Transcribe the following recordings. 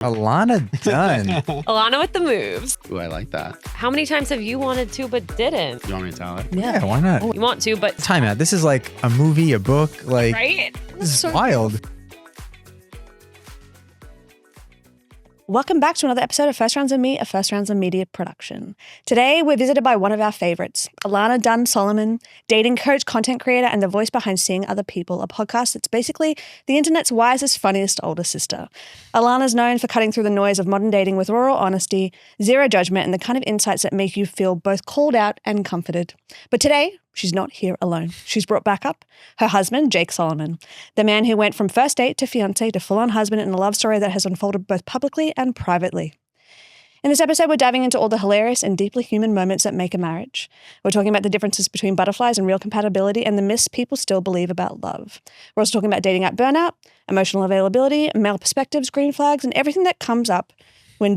Alana Dunn. Alana with the moves. Ooh, I like that. How many times have you wanted to but didn't? You want me to tell it? Yeah, why not? You want to, but Time out. This is like a movie, a book. Like, right? this is wild. Welcome back to another episode of First Rounds of Me, a First Rounds of Media production. Today, we're visited by one of our favorites, Ilana Dunn Solomon, dating coach, content creator, and the voice behind Seeing Other People, a podcast that's basically the internet's wisest, funniest older sister. Ilana's known for cutting through the noise of modern dating with raw honesty, zero judgment, and the kind of insights that make you feel both called out and comforted. But today, she's not here alone. She's brought back up her husband, Jake Solomon, the man who went from first date to fiancé to full-on husband in a love story that has unfolded both publicly and privately. In this episode, we're diving into all the hilarious and deeply human moments that make a marriage. We're talking about the differences between butterflies and real compatibility and the myths people still believe about love. We're also talking about dating app burnout, emotional availability, male perspectives, green flags, and everything that comes up when a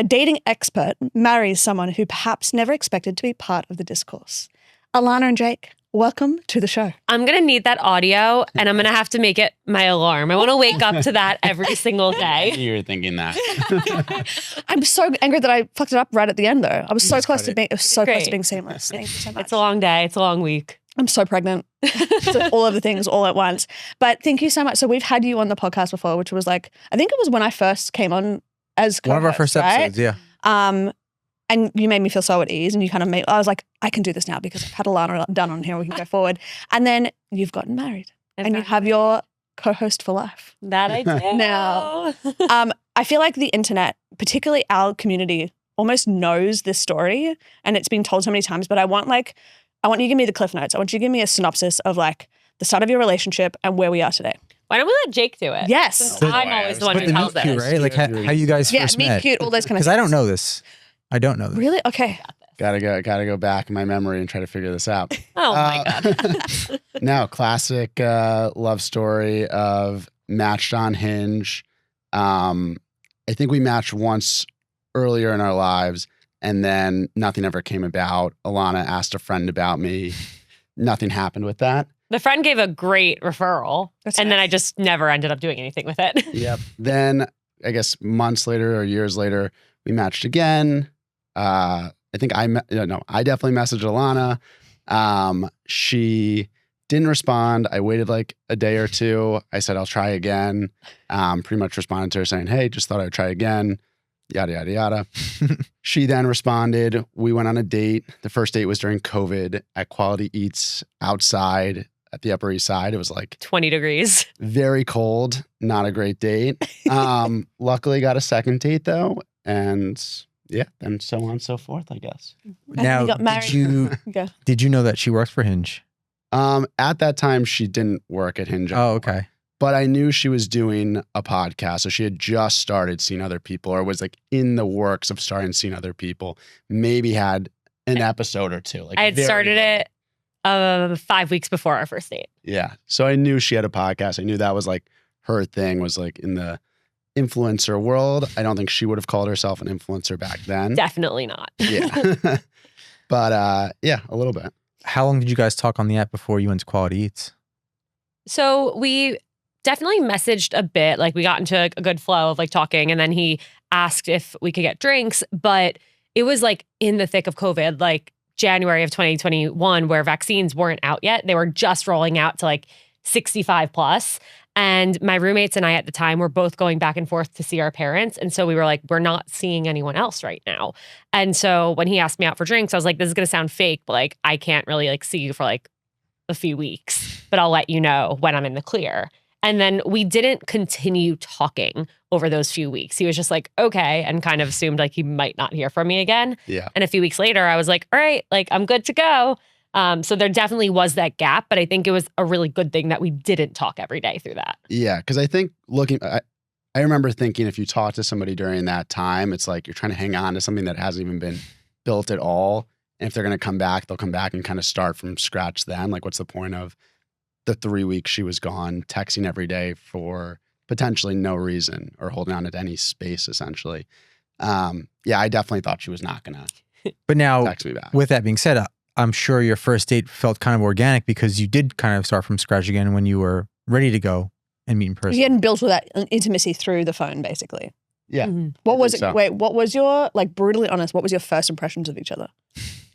dating expert marries someone who perhaps never expected to be part of the discourse. Alana and Jake, welcome to the show. I'm going to need that audio and I'm going to have to make it my alarm. I want to wake up to that every single day. You were thinking that. I'm so angry that I fucked it up right at the end though. I was so close to being seamless. Thank you so much. It's a long day. It's a long week. I'm so pregnant. So all of the things all at once. But thank you so much. So we've had you on the podcast before, which was like, I think it was when I first came on as co-host, One of our first episodes, yeah. And you made me feel so at ease and you kind of I was like, I can do this now because I've had Alana done on here. We can go forward. And then you've gotten married and you have your co-host for life. That I do. Now, I feel like the internet, particularly our community, almost knows this story and it's been told so many times, but I want you to give me the cliff notes. I want you to give me a synopsis of like the start of your relationship and where we are today. Why don't we let Jake do it? Yes. Since I'm always the one who tells meet cute, this. right? Like how you guys first meet met. cute, all those kind of Because things. I don't know this. I don't know this. Really? Okay. Gotta go back in my memory and try to figure this out. Oh my God. No, classic love story of matched on Hinge. I think we matched once earlier in our lives and then nothing ever came about. Alana asked a friend about me. Nothing happened with that. The friend gave a great referral and then I just never ended up doing anything with it. Yep. Then I guess months later or years later, we matched again. I think I definitely messaged Alana. She didn't respond. I waited like a day or two. I said, I'll try again. Pretty much responded to her saying, hey, just thought I'd try again. Yada, yada, yada. She then responded. We went on a date. The first date was during COVID at Quality Eats outside at the Upper East Side. It was like 20 degrees. Very cold. Not a great date. Luckily got a second date though. And yeah, and so on and so forth, I guess. Now, you got married. did you know that she works for Hinge? At that time, she didn't work at Hinge anymore. Oh, okay. But I knew she was doing a podcast. So she had just started Seeing Other People or was like in the works of starting Seeing Other People. Maybe had an episode or two. Like I had started it 5 weeks before our first date. Yeah. So I knew she had a podcast. I knew that was like her thing, was like in the influencer world. I don't think she would have called herself an influencer back then. Definitely not. Yeah. But yeah, a little bit. How long did you guys talk on the app before you went to Quality Eats? So we definitely messaged a bit. Like we got into a good flow of like talking and then he asked if we could get drinks, but it was like in the thick of COVID, like January of 2021, where vaccines weren't out yet. They were just rolling out to like 65 plus. And my roommates and I at the time were both going back and forth to see our parents. And so we were like, we're not seeing anyone else right now. And so when he asked me out for drinks, I was like, this is going to sound fake, but like, I can't really like see you for like a few weeks, but I'll let you know when I'm in the clear. And then we didn't continue talking over those few weeks. He was just like, okay, and kind of assumed like he might not hear from me again. Yeah. And a few weeks later, I was like, all right, like I'm good to go. So there definitely was that gap, but I think it was a really good thing that we didn't talk every day through that. Yeah, because I think I remember thinking if you talk to somebody during that time, it's like you're trying to hang on to something that hasn't even been built at all. And if they're going to come back, they'll come back and kind of start from scratch then. Like what's the point of the 3 weeks she was gone, texting every day for potentially no reason or holding on to any space essentially. Yeah, I definitely thought she was not going to But now, text me back. with that being said, I'm sure your first date felt kind of organic because you did kind of start from scratch again when you were ready to go and meet in person. You hadn't built all that intimacy through the phone, basically. Yeah. Mhm. What I was think it? so. Wait, what was your, like, brutally honest, what was your first impressions of each other?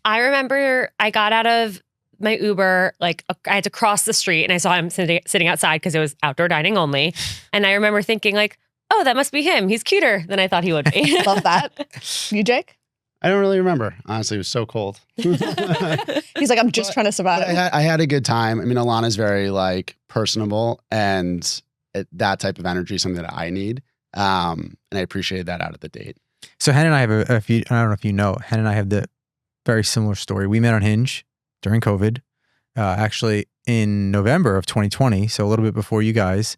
I remember I got out of my Uber, like I had to cross the street and I saw him sitting outside because it was outdoor dining only. And I remember thinking like, oh, that must be him. He's cuter than I thought he would be. Love that. You, Jake? I don't really remember. Honestly, it was so cold. He's like, I'm just trying to survive. But I had a good time. I mean, Alana's very like personable, and that type of energy is something that I need. And I appreciated that out of the date. So Hen and I have a few, I don't know if you know, Hen and I have the very similar story. We met on Hinge during COVID, actually in November of 2020. So a little bit before you guys,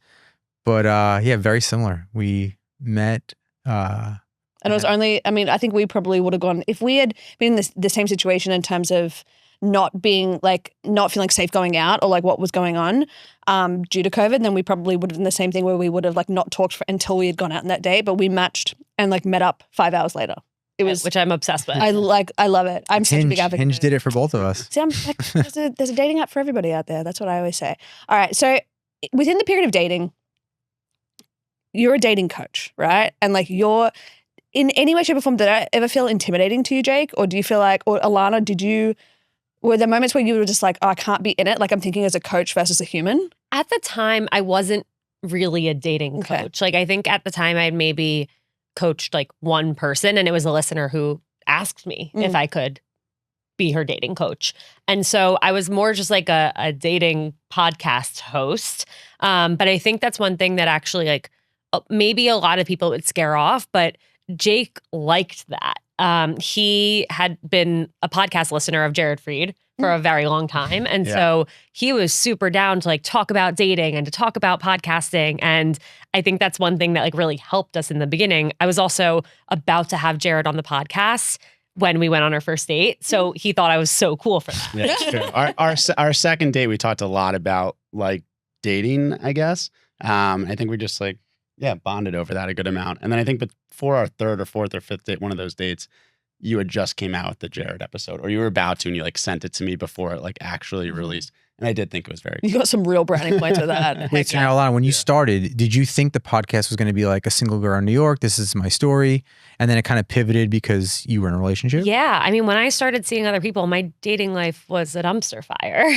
but yeah, very similar. We met, And it was only, I mean, I think we probably would have gone, if we had been in the same situation in terms of not being like, not feeling safe going out or like what was going on due to COVID, then we probably would have done the same thing where we would have like not talked until we had gone out on that day, but we matched and like met up 5 hours later. It was, which I'm obsessed with. I love it. I'm such a big advocate. Hinge did it for both of us. See, I'm like, there's a dating app for everybody out there. That's what I always say. All right. So within the period of dating, you're a dating coach, right? And like you're in any way, shape, or form, did I ever feel intimidating to you, Jake? Or do you feel like, or Alana, were there moments where you were just like, oh, I can't be in it? Like I'm thinking as a coach versus a human? At the time, I wasn't really a dating Okay. coach. Like I think at the time I had maybe coached like one person and it was a listener who asked me if I could be her dating coach. And so I was more just like a dating podcast host. But I think that's one thing that actually like maybe a lot of people would scare off, but Jake liked that. He had been a podcast listener of Jared Freed for a very long time. And so he was super down to like talk about dating and to talk about podcasting. And I think that's one thing that like really helped us in the beginning. I was also about to have Jared on the podcast when we went on our first date. So he thought I was so cool for that. Yeah, it's true. Our second date, we talked a lot about like dating, I guess. I think we just like, bonded over that a good amount. And then I think before our third or fourth or fifth date, one of those dates, you had just came out with the Jared episode, or you were about to, and you like sent it to me before it like actually released. And I did think it was very You got some real brownie points with that. Wait, so now, Alana, when you started, did you think the podcast was going to be like a single girl in New York? This is my story. And then it kind of pivoted because you were in a relationship? Yeah. I mean, when I started seeing other people, my dating life was a dumpster fire.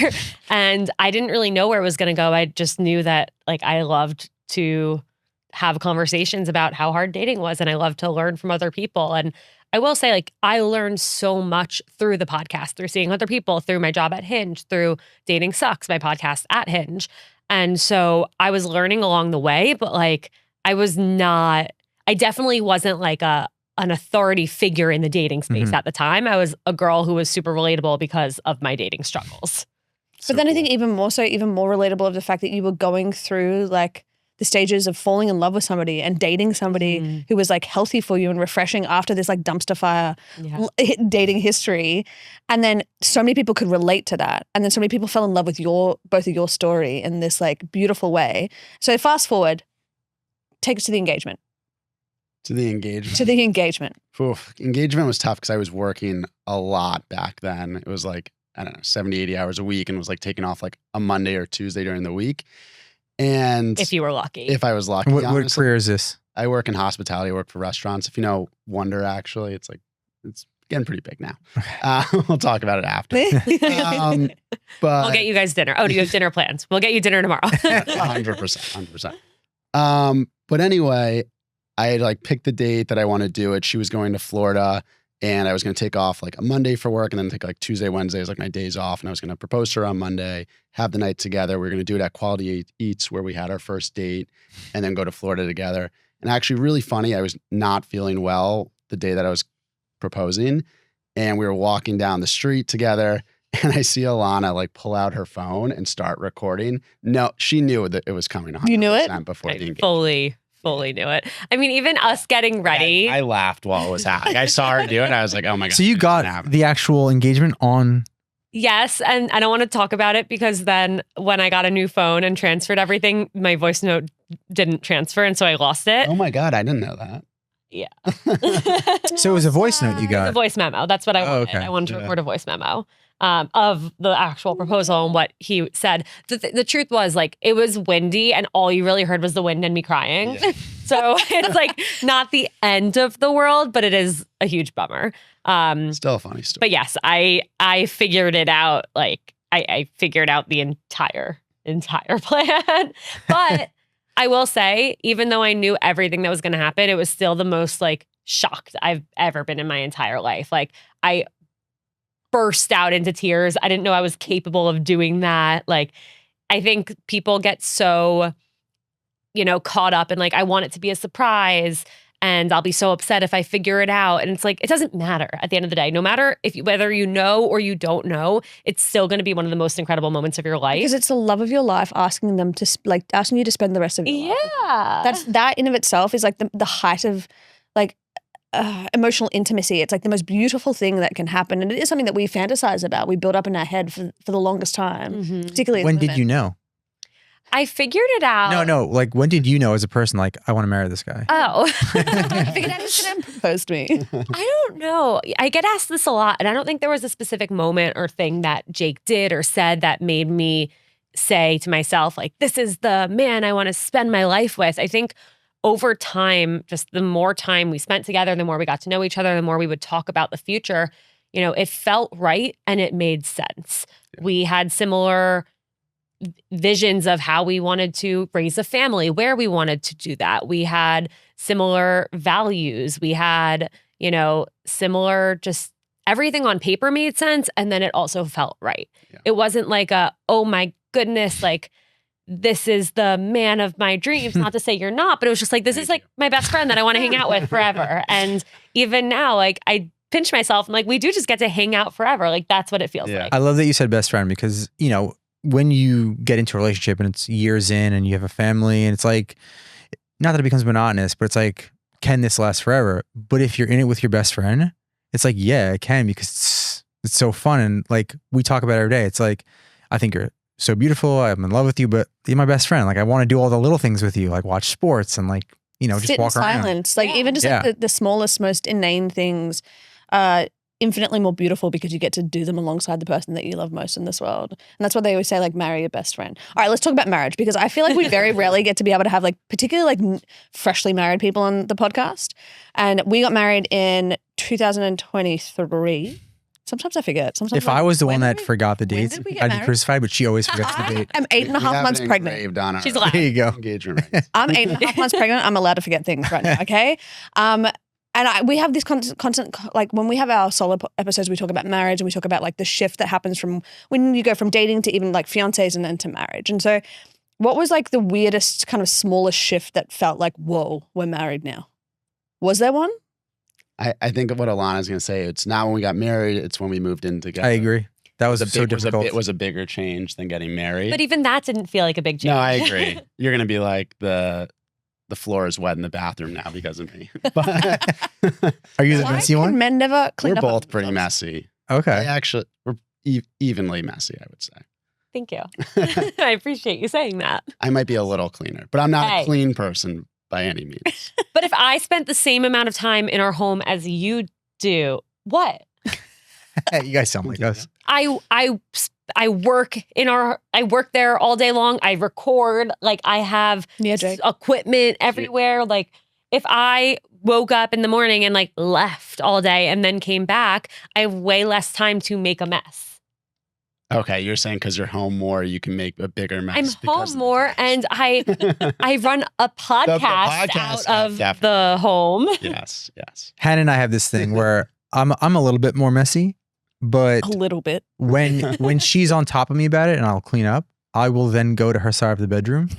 And I didn't really know where it was going to go. I just knew that like I loved to have conversations about how hard dating was. And I love to learn from other people. And I will say, like, I learned so much through the podcast, through seeing other people, through my job at Hinge, through Dating Sucks, my podcast at Hinge. And so I was learning along the way, but like, I definitely wasn't like an authority figure in the dating space at the time. I was a girl who was super relatable because of my dating struggles. But then I think even more relatable of the fact that you were going through like the stages of falling in love with somebody and dating somebody who was like healthy for you and refreshing after this like dumpster fire dating history. And then so many people could relate to that. And then so many people fell in love with both of your story in this like beautiful way. So fast forward, take us to the engagement. To the engagement. Oof. Engagement was tough because I was working a lot back then. It was like, I don't know, 70, 80 hours a week, and was like taking off like a Monday or Tuesday during the week. And if you were lucky. If I was lucky. What career is this? I work in hospitality. I work for restaurants. If you know Wonder, actually, it's getting pretty big now. We'll talk about it after. But we'll get you guys dinner. Oh, do you have dinner plans? We'll get you dinner tomorrow. 100%. But anyway, I had like picked the date that I want to do it. She was going to Florida, and I was going to take off like a Monday for work and then take like Tuesday, Wednesday as like my days off. And I was going to propose to her on Monday, have the night together. We were going to do it at Quality Eats where we had our first date, and then go to Florida together. And actually really funny, I was not feeling well the day that I was proposing, and we were walking down the street together, and I see Alana like pull out her phone and start recording. No, she knew that it was coming 100% You knew it? before the engagement. Fully knew it. I mean, even us getting ready. I laughed while it was happening. I saw her do it. I was like, oh my God. So you got the actual engagement on? Yes. And I don't want to talk about it because then when I got a new phone and transferred everything, my voice note didn't transfer. And so I lost it. Oh my God. I didn't know that. Yeah. So it was a voice note you got? It was a voice memo. That's what I wanted. okay. I wanted to record a voice memo. of the actual proposal and what he said. The truth was, like, it was windy and all you really heard was the wind and me crying. Yeah. So it's like not the end of the world, but it is a huge bummer. Still a funny story. But yes, I figured it out. Like I figured out the entire plan. But I will say, even though I knew everything that was going to happen, it was still the most like shocked I've ever been in my entire life. Like I burst out into tears. I didn't know I was capable of doing that. Like, I think people get so, caught up in like, I want it to be a surprise and I'll be so upset if I figure it out. And it's like, it doesn't matter at the end of the day. No matter whether you know or you don't know, it's still going to be one of the most incredible moments of your life. Because it's the love of your life asking you to spend the rest of your life. Yeah. That in of itself is like the height of like emotional intimacy. It's like the most beautiful thing that can happen. And it is something that we fantasize about. We build up in our head for the longest time, particularly as When women. did you know? I figured it out. No. Like, when did you know as a person, like, I want to marry this guy? Oh. I figured out he was going to propose to me. I don't know. I get asked this a lot, and I don't think there was a specific moment or thing that Jake did or said that made me say to myself, like, this is the man I want to spend my life with. I think over time, just the more time we spent together, the more we got to know each other, the more we would talk about the future, it felt right and it made sense. Yeah. We had similar visions of how we wanted to raise a family, where we wanted to do that. We had similar values. We had, similar, just everything on paper made sense. And then it also felt right. Yeah. It wasn't like oh my goodness, like this is the man of my dreams. Not to say you're not, but it was just like, this is like my best friend that I want to hang out with forever. And even now, like I pinch myself. I'm like, we do just get to hang out forever. Like that's what it feels like. I love that you said best friend because, when you get into a relationship and it's years in and you have a family and it's like, not that it becomes monotonous, but it's like, can this last forever? But if you're in it with your best friend, it's like, yeah, it can because it's so fun. And like we talk about it every day. It's like, I think you're so beautiful. I'm in love with you, but you're my best friend. Like I want to do all the little things with you, like watch sports and like, just sit walk in around. silence. Like even just like the smallest, most inane things infinitely more beautiful because you get to do them alongside the person that you love most in this world. And that's what they always say, like, marry your best friend. All right, let's talk about marriage because I feel like we very rarely get to be able to have like particularly like freshly married people on the podcast. And we got married in 2023. Sometimes I forget. Sometimes if I was the one that did forgot the dates, I'd be crucified, but she always forgets the date. I'm 8.5 months pregnant. She's allowed. There you go. Engagement rings. I'm 8.5 months pregnant. I'm allowed to forget things right now, okay? And we have this constant, like when we have our solo episodes, we talk about marriage and we talk about like the shift that happens from when you go from dating to even like fiancés and then to marriage. And so what was like the weirdest kind of smallest shift that felt like, whoa, we're married now? Was there one? I think of what Alana's going to say. It's not when we got married. It's when we moved in together. I agree. That was so difficult. It was a bigger change than getting married. But even that didn't feel like a big change. No, I agree. You're going to be like the floor is wet in the bathroom now because of me. But are you the messy one? Men never clean up. We're both pretty messy. Okay. We're evenly messy, I would say. Thank you. I appreciate you saying that. I might be a little cleaner, but I'm not a clean person by any means. But if I spent the same amount of time in our home as you do, what? You guys sound like us. I work there all day long. I record, like I have equipment everywhere. Like if I woke up in the morning and like left all day and then came back, I have way less time to make a mess. Okay, you're saying because you're home more, you can make a bigger mess. I'm home more and I run a podcast out of the home. Yes. Hannah and I have this thing where I'm a little bit more messy. But a little bit. when she's on top of me about it and I'll clean up, I will then go to her side of the bedroom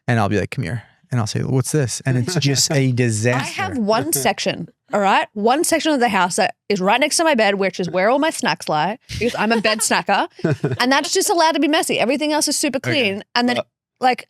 and I'll be like, come here. And I'll say, what's this? And it's just a disaster. I have one section, all right? One section of the house that is right next to my bed, which is where all my snacks lie because I'm a bed snacker. And that's just allowed to be messy. Everything else is super clean. Okay. And then like.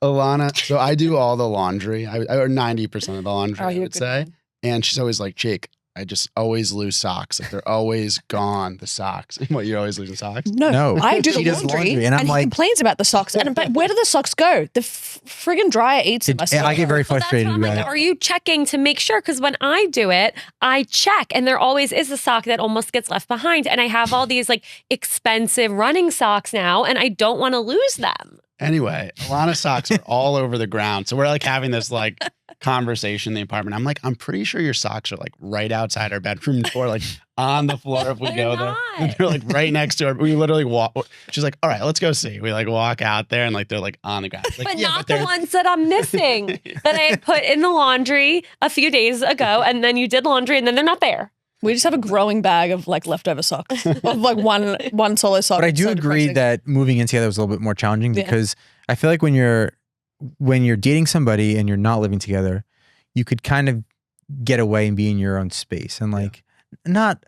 Alana, so I do all the laundry, or 90% of the laundry, I would say. And she's always like, Jake, I just always lose socks. Like they're always gone, the socks. What, you're always losing socks? No, I do She the does laundry, laundry, and I'm he like- complains about the socks. And but where do the socks go? The friggin' dryer eats them. I get very Well, that's what frustrated I'm about like, it. are you checking to make sure? Because when I do it, I check, and there always is a sock that almost gets left behind. And I have all these like expensive running socks now, and I don't want to lose them. Anyway, Alana's socks are all over the ground. So we're like having this like conversation in the apartment. I'm like, I'm pretty sure your socks are like right outside our bedroom door, like on the floor if we They're go there. not. And they're like right next to her. We literally walk. She's like, all right, let's go see. We like walk out there and like they're like on the ground. Like, But yeah, not the they're- ones that I'm missing that I had put in the laundry a few days ago, and then you did laundry, and then they're not there. We just have a growing bag of like leftover socks, of like one solo sock. But I It's do so agree depressing. that moving in together was a little bit more challenging Yeah. because I feel like when you're dating somebody and you're not living together, you could kind of get away and be in your own space and like not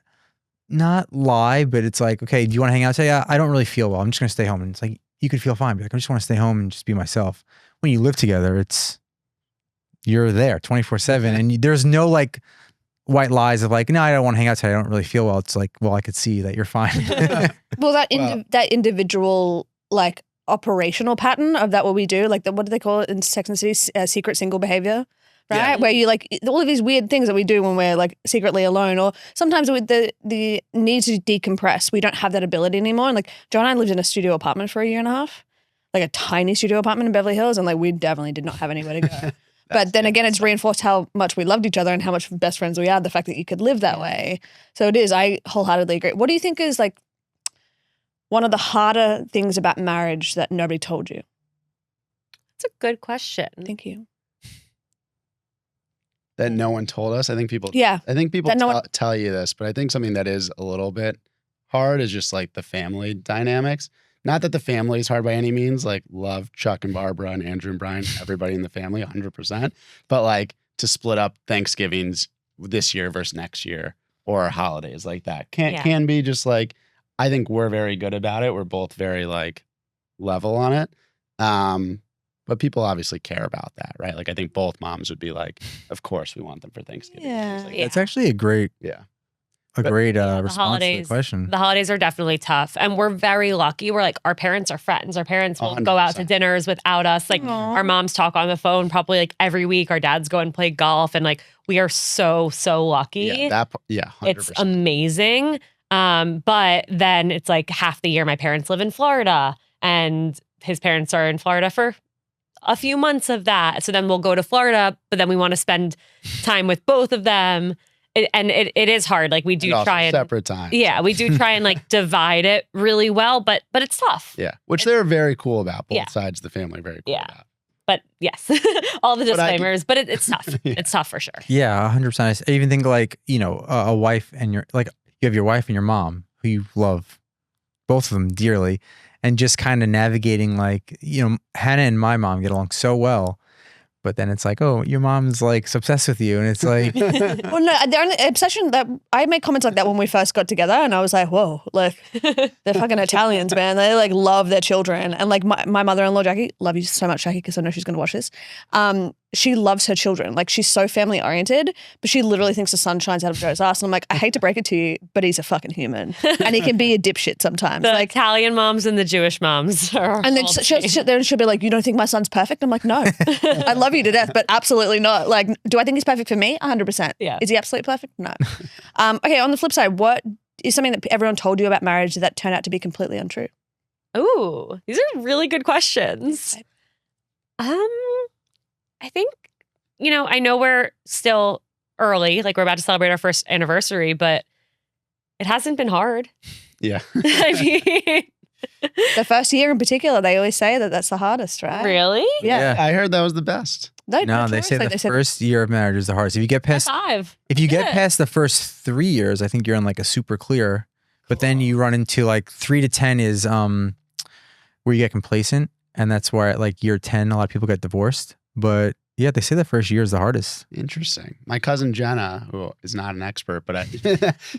lie, but it's like, okay, do you want to hang out? Say, yeah, I don't really feel well. I'm just gonna stay home. And it's like you could feel fine. Be like, I just want to stay home and just be myself. When you live together, you're there 24/7, and there's no like white lies of like, no, I don't want to hang out today. I don't really feel well. It's like, well, I could see that you're fine. Well, that Well- that individual like operational pattern of that what we do, like what do they call it in Sex and the City? Secret single behavior, right? Yeah. Where you like all of these weird things that we do when we're like secretly alone, or sometimes with the need to decompress, we don't have that ability anymore. And like John and I lived in a studio apartment for a year and a half, like a tiny studio apartment in Beverly Hills, and like we definitely did not have anywhere to go. But then again, it's reinforced how much we loved each other and how much best friends we are, the fact that you could live that way. So it is, I wholeheartedly agree. What do you think is like one of the harder things about marriage that nobody told you? That's a good question. Thank you. that no one told us. I think people Yeah. That no one- tell you this, but I think something that is a little bit hard is just like the family dynamics. Not that the family is hard by any means. Like love Chuck and Barbara and Andrew and Brian, everybody in the family, 100%. But like to split up Thanksgivings this year versus next year or holidays like that can be just like, I think we're very good about it. We're both very like level on it. But people obviously care about that, right? Like I think both moms would be like, of course we want them for Thanksgiving. Yeah. Things like Yeah. It's actually a great Yeah. response to the holidays- question. The holidays are definitely tough, and we're very lucky. We're like, our parents are friends. Our parents will go out to 100%. dinners without us. Like Aw. our moms talk on the phone probably like every week. Our dads go and play golf, and like we are so lucky. Yeah, 100%. It's amazing. But then it's like half the year my parents live in Florida, and his parents are in Florida for a few months of that. So then we'll go to Florida, but then we want to spend time with both of them. It is hard. Like we do And also try and separate time. yeah, we do try and like divide it really well, but it's tough. Yeah. Which they're very cool about. Both Yeah. sides of the family are very cool Yeah. about. But yes, all the But I- disclaimers, but it's tough. Yeah. It's tough for sure. Yeah, 100%. I even think like, a wife and you have your wife and your mom who you love, both of them dearly, and just kind of navigating like, Hannah and my mom get along so well, but then it's like, oh, your mom's like obsessed with you. And it's like, Well, no, they're an obsession that I made comments like that when we first got together, and I was like, whoa, like they're fucking Italians, man. They like love their children, and like my mother-in-law Jackie, love you so much, Jackie, because I know she's gonna watch this. She loves her children. Like she's so family oriented, but she literally thinks the sun shines out of Joe's ass. And I'm like, I hate to break it to you, but he's a fucking human, and he can be a dipshit sometimes. The Like, Italian moms and the Jewish moms are and then all the she'll be like, you don't think my son's perfect? I'm like, no, I love you to death, but absolutely not. Like, do I think he's perfect for me? 100%. Yeah. Is he absolutely perfect? No. Okay, on the flip side, what is something that everyone told you about marriage that turned out to be completely untrue? Ooh, these are really good questions. I think, I know we're still early, like we're about to celebrate our first anniversary, but it hasn't been hard. Yeah. I mean, The first year in particular, they always say that that's the hardest, right? really? Yeah. I heard that was the best. no, they say the first year of marriage is the hardest. If you get past, 5. if you get Good. past the first 3 years, I think you're on like a super clear, but then you run into like 3 to 10 is, where you get complacent. And that's where at like year 10, a lot of people get divorced, but yeah, they say the first year is the hardest. Interesting. My cousin Jenna, who is not an expert, but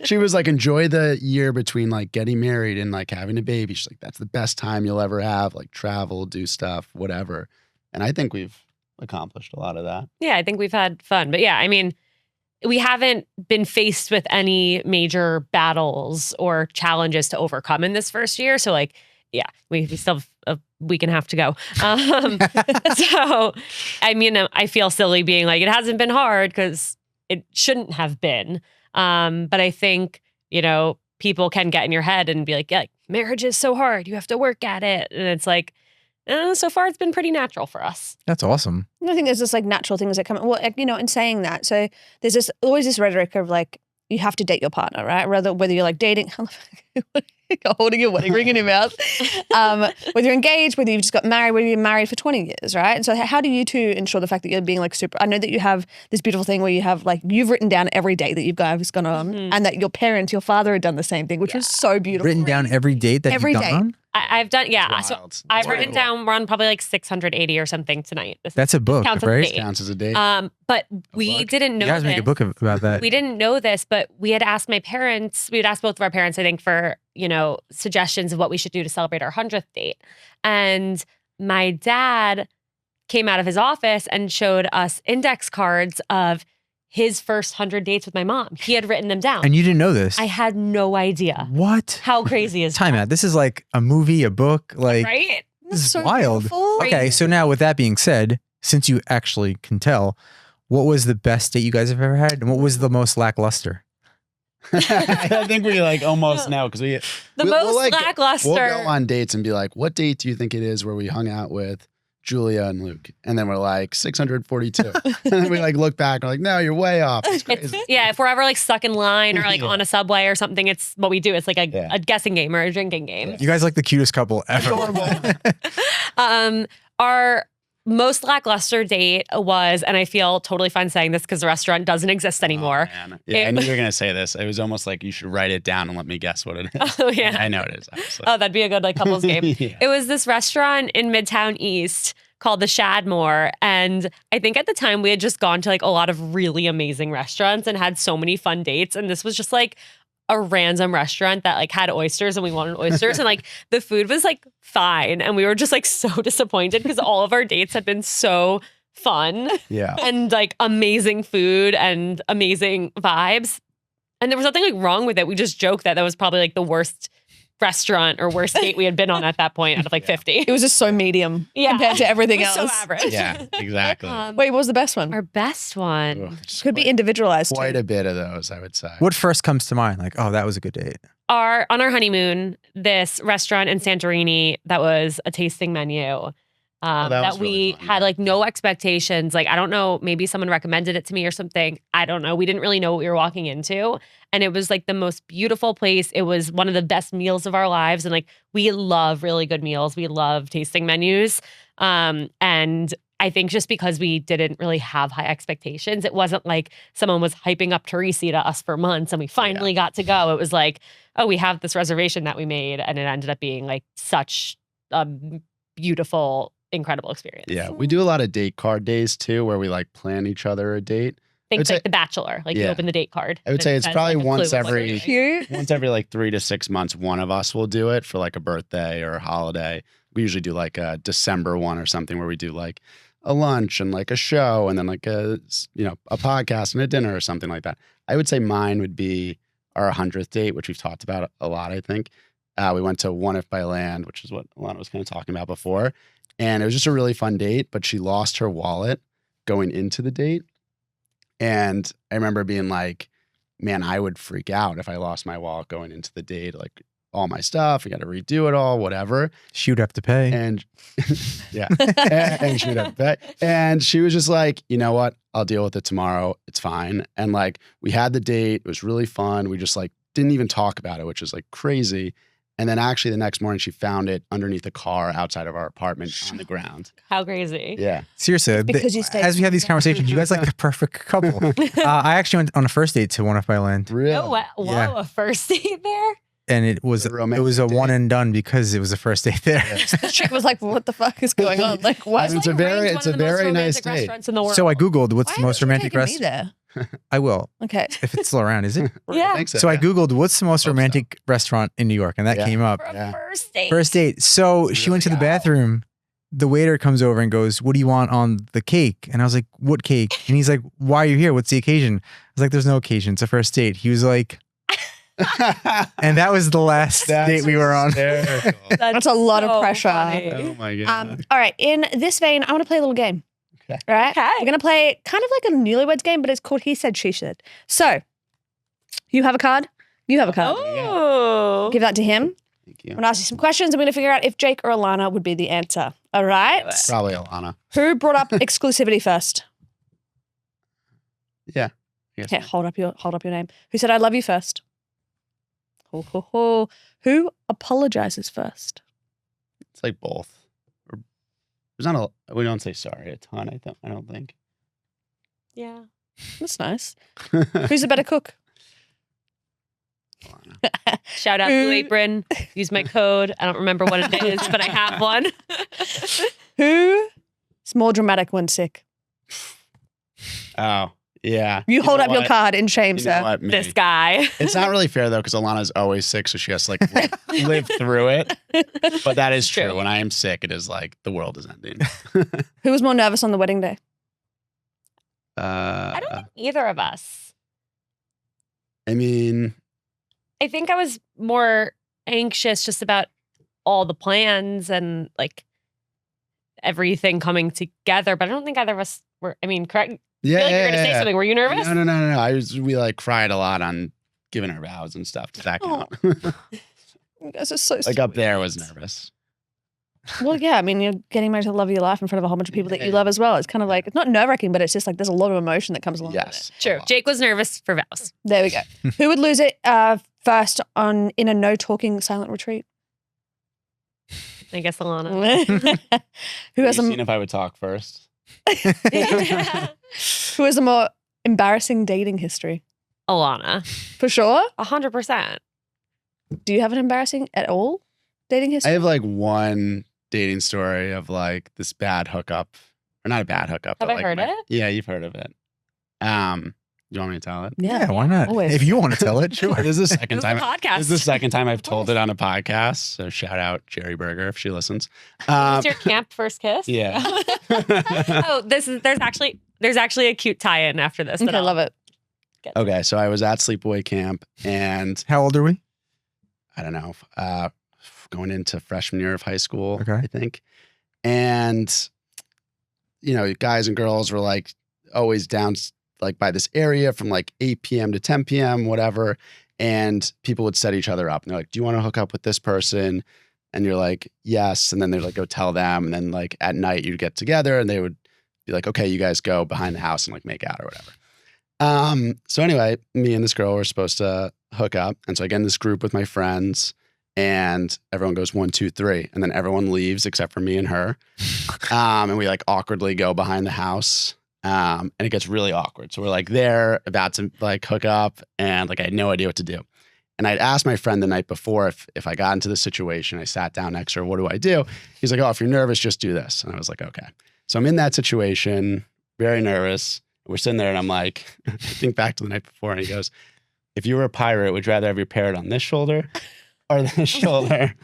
she was like, enjoy the year between like getting married and like having a baby. She's like, that's the best time you'll ever have. Like travel, do stuff, whatever. And I think we've accomplished a lot of that. Yeah, I think we've had fun. But yeah, I mean, we haven't been faced with any major battles or challenges to overcome in this first year. So like, yeah, we still have a week and a half to go. So, I mean, I feel silly being like, it hasn't been hard because it shouldn't have been. But I think, you know, people can get in your head and be like, yeah, marriage is so hard. You have to work at it. And it's like, so far it's been pretty natural for us. That's awesome. I think there's just like natural things that come. Well, you know, in saying that, so there's this always this rhetoric of like you have to date your partner, right? Whether you're like dating, holding your wedding ring in your mouth, whether you're engaged, whether you've just got married, whether you're married for 20 years, right? And so how do you two ensure the fact that you're being like super? I know that you have this beautiful thing where you have like you've written down every date that you guys gone on, and that your parents, your father had done the same thing, which was so beautiful. Written down every date that Every you've gone date. on? I've done, yeah. That's So wild. I've That's written cool. down, we're on probably like 680 or something tonight. That's a book, counts as a right? date. Counts as a date. But we book? didn't know You guys this. make a book about that. We didn't know this, but we had asked my parents, we had asked both of our parents, I think, for, you know, suggestions of what we should do to celebrate our 100th date. And my dad came out of his office and showed us index cards of his first 100 dates with my mom. He had written them down. And you didn't know this? I had no idea. What? How crazy is Time that? out. This is like a movie, a book, like Right? this is so wild. beautiful. Okay, so now with that being said, since you actually can tell, what was the best date you guys have ever had, and what was the most lackluster? I think we like almost know because we The we'll most like- lackluster. we'll go on dates and be like, what date do you think it is where we hung out with Julia and Luke? And then we're like 642. And then we like look back and we're like, no, you're way off. It's It's, crazy. yeah, if we're ever like stuck in line or like Yeah. on a subway or something, it's what we do. It's like Yeah. a guessing game or a drinking game. You guys are like the cutest couple ever. Our most lackluster date was, and I feel totally fine saying this because the restaurant doesn't exist anymore. Oh, man. Yeah, I knew you were gonna say this. It was almost like you should write it down and let me guess what it is. Oh, yeah. I know it is. Obviously. Oh, that'd be a good like couples game. Yeah. It was this restaurant in Midtown East called the Shadmore. And I think at the time we had just gone to like a lot of really amazing restaurants and had so many fun dates. And this was just like a random restaurant that like had oysters and we wanted oysters. And like the food was like fine. And we were just like so disappointed because all of our dates had been so fun Yeah. and like amazing food and amazing vibes. And there was nothing like wrong with it. We just joked that was probably like the worst restaurant or worst date we had been on at that point out of like 50. It was just so medium Yeah. compared to everything It was else. so average. Yeah, exactly. Wait, what was the best one? Our best one. Ugh, just Could be quite- individualized. quite too. a bit of those, I would say. What first comes to mind? Like, oh, that was a good date. On our honeymoon, this restaurant in Santorini that was a tasting menu. that That was we really fun, had yeah. like no expectations. Like, I don't know, maybe someone recommended it to me or something. I don't know. We didn't really know what we were walking into. And it was like the most beautiful place. It was one of the best meals of our lives. And like, we love really good meals. We love tasting menus. And I think just because we didn't really have high expectations, it wasn't like someone was hyping up Teresi to us for months and we finally got to go. It was like, oh, we have this reservation that we made. And it ended up being like such a beautiful, incredible experience. Yeah, we do a lot of date card days too, where we like plan each other a date. Think would like say- The Bachelor. Like you Yeah. open the date card. I would and say it it's has, probably like, a clue once of what every- you're doing. Cute. Once every like 3 to 6 months, one of us will do it for like a birthday or a holiday. We usually do like a December one or something where we do like a lunch and like a show and then like a podcast and a dinner or something like that. I would say mine would be our 100th date, which we've talked about a lot, I think. We went to One If by Land, which is what Alana was kind of talking about before. And it was just a really fun date, but she lost her wallet going into the date. And I remember being like, man, I would freak out if I lost my wallet going into the date. Like all my stuff, I got to redo it all, whatever. She would have to pay. And yeah, and she would have to pay. And she was just like, you know what? I'll deal with it tomorrow. It's fine. And like we had the date. It was really fun. We just like didn't even talk about it, which is like crazy. And then actually the next morning she found it underneath a car outside of our apartment on the ground. How crazy. Yeah. Seriously, Because you stayed as we have these conversations, you guys like the perfect couple. I actually went on a first date to One If by Land, Really? Oh, whoa, Yeah. a first date there? and it was A romantic a date. one and done because it was the first date there. The chick was like, "What the fuck is going on? Like, what?" I mean, it's a very- Rain's it's one a of the most very nice romantic date. restaurants in the world. So I googled what's Why the most haven't you romantic taken me restaurant. there? I will Okay. if it's still around. Is it? Yeah. I think so. So I yeah. googled what's the most Hope so. romantic restaurant in New York, and that Yeah. came up. For a Yeah. first date. First date. So she went to the Really? bathroom, the waiter comes over and goes, "What do you want on the cake?" And I was like, "What cake?" And he's like, "Why are you here? What's the occasion?" I was like, "There's no occasion. It's a first date." He was like, and that was the last date we were on. That's a lot of pressure. funny. Oh my god. All right. In this vein, I want to play a little game. Okay. All right. Okay. We're going to play kind of like a Newlyweds game, but it's called He Said, She Said. So you have a card. You have a card. Oh. Give that to him. Thank you. I'm going to ask you some questions. I'm going to figure out if Jake or Alana would be the answer. All right. Probably Alana. Who brought up exclusivity first? Yeah. Yes. Okay, hold up your name. Who said I love you first? Ho, ho, ho. Who apologizes first? It's like both. Or, there's not a. We don't say sorry a ton. I don't think. Yeah. That's nice. Who's a better cook? Alana. Shout out Blue Apron. Use my code. I don't remember what it is, but I have one. Who is more dramatic when sick? Oh yeah. You hold know up your what? card in shame, You know sir. what? Me. This guy. It's not really fair though, because Alana's always sick, so she has to like live through it. But that is true. True. When I am sick, it is like the world is ending. Who was more nervous on the wedding day? I don't think either of us. I mean, I think I was more anxious just about all the plans and like everything coming together, but I don't think either of us were. I mean, correct? yeah. I feel like you're gonna say yeah. something. Were you nervous? No. We like cried a lot on giving her vows and stuff. Does that count? You guys are so Like up there was nervous. Well, yeah. I mean, you're getting married to the love of your life in front of a whole bunch of people that you love as well. It's kind of like, it's not nerve-wracking, but it's just like there's a lot of emotion that comes along with it. Yes. True. Jake was nervous for vows. There we go. Who would lose it first in a no-talking silent retreat? I guess Alana. Who has Seen if I would talk first. who has a more embarrassing dating history? Alana. For sure. 100%. Do you have an embarrassing at all dating I history? have like one dating story of like this bad hookup, or not a bad hookup. Have but I like heard it? Yeah, you've heard of it. You want me to tell it? Yeah, why not? always. If you want to tell it, sure. This is the This second is a time. podcast. This is the second time I've told it on a podcast. So shout out Jerry Berger if she listens. It's your camp first kiss? Yeah. Oh, there's actually a cute tie-in after this. Okay, I love it. Okay, so I was at sleepaway camp, and How old are we? I don't know, going into freshman year of high school, Okay. I think. And, you know, guys and girls were like always down like by this area from like 8 p.m. to 10 p.m., whatever. And people would set each other up. And they're like, do you want to hook up with this person? And you're like, yes. And then they'd like go tell them. And then like at night you'd get together and they would be like, okay, you guys go behind the house and like make out or whatever. So anyway, me and this girl were supposed to hook up. And so I get in this group with my friends and everyone goes 1, 2, 3. And then everyone leaves except for me and her. And we like awkwardly go behind the house. And it gets really awkward. So we're like there about to like hook up and like I had no idea what to do. And I'd asked my friend the night before if I got into this situation, I sat down next to her, what do I do? He's like, oh, if you're nervous, just do this. And I was like, okay. So I'm in that situation, very nervous. We're sitting there and I'm like, I think back to the night before and he goes, if you were a pirate, would you rather have your parrot on this shoulder or this shoulder?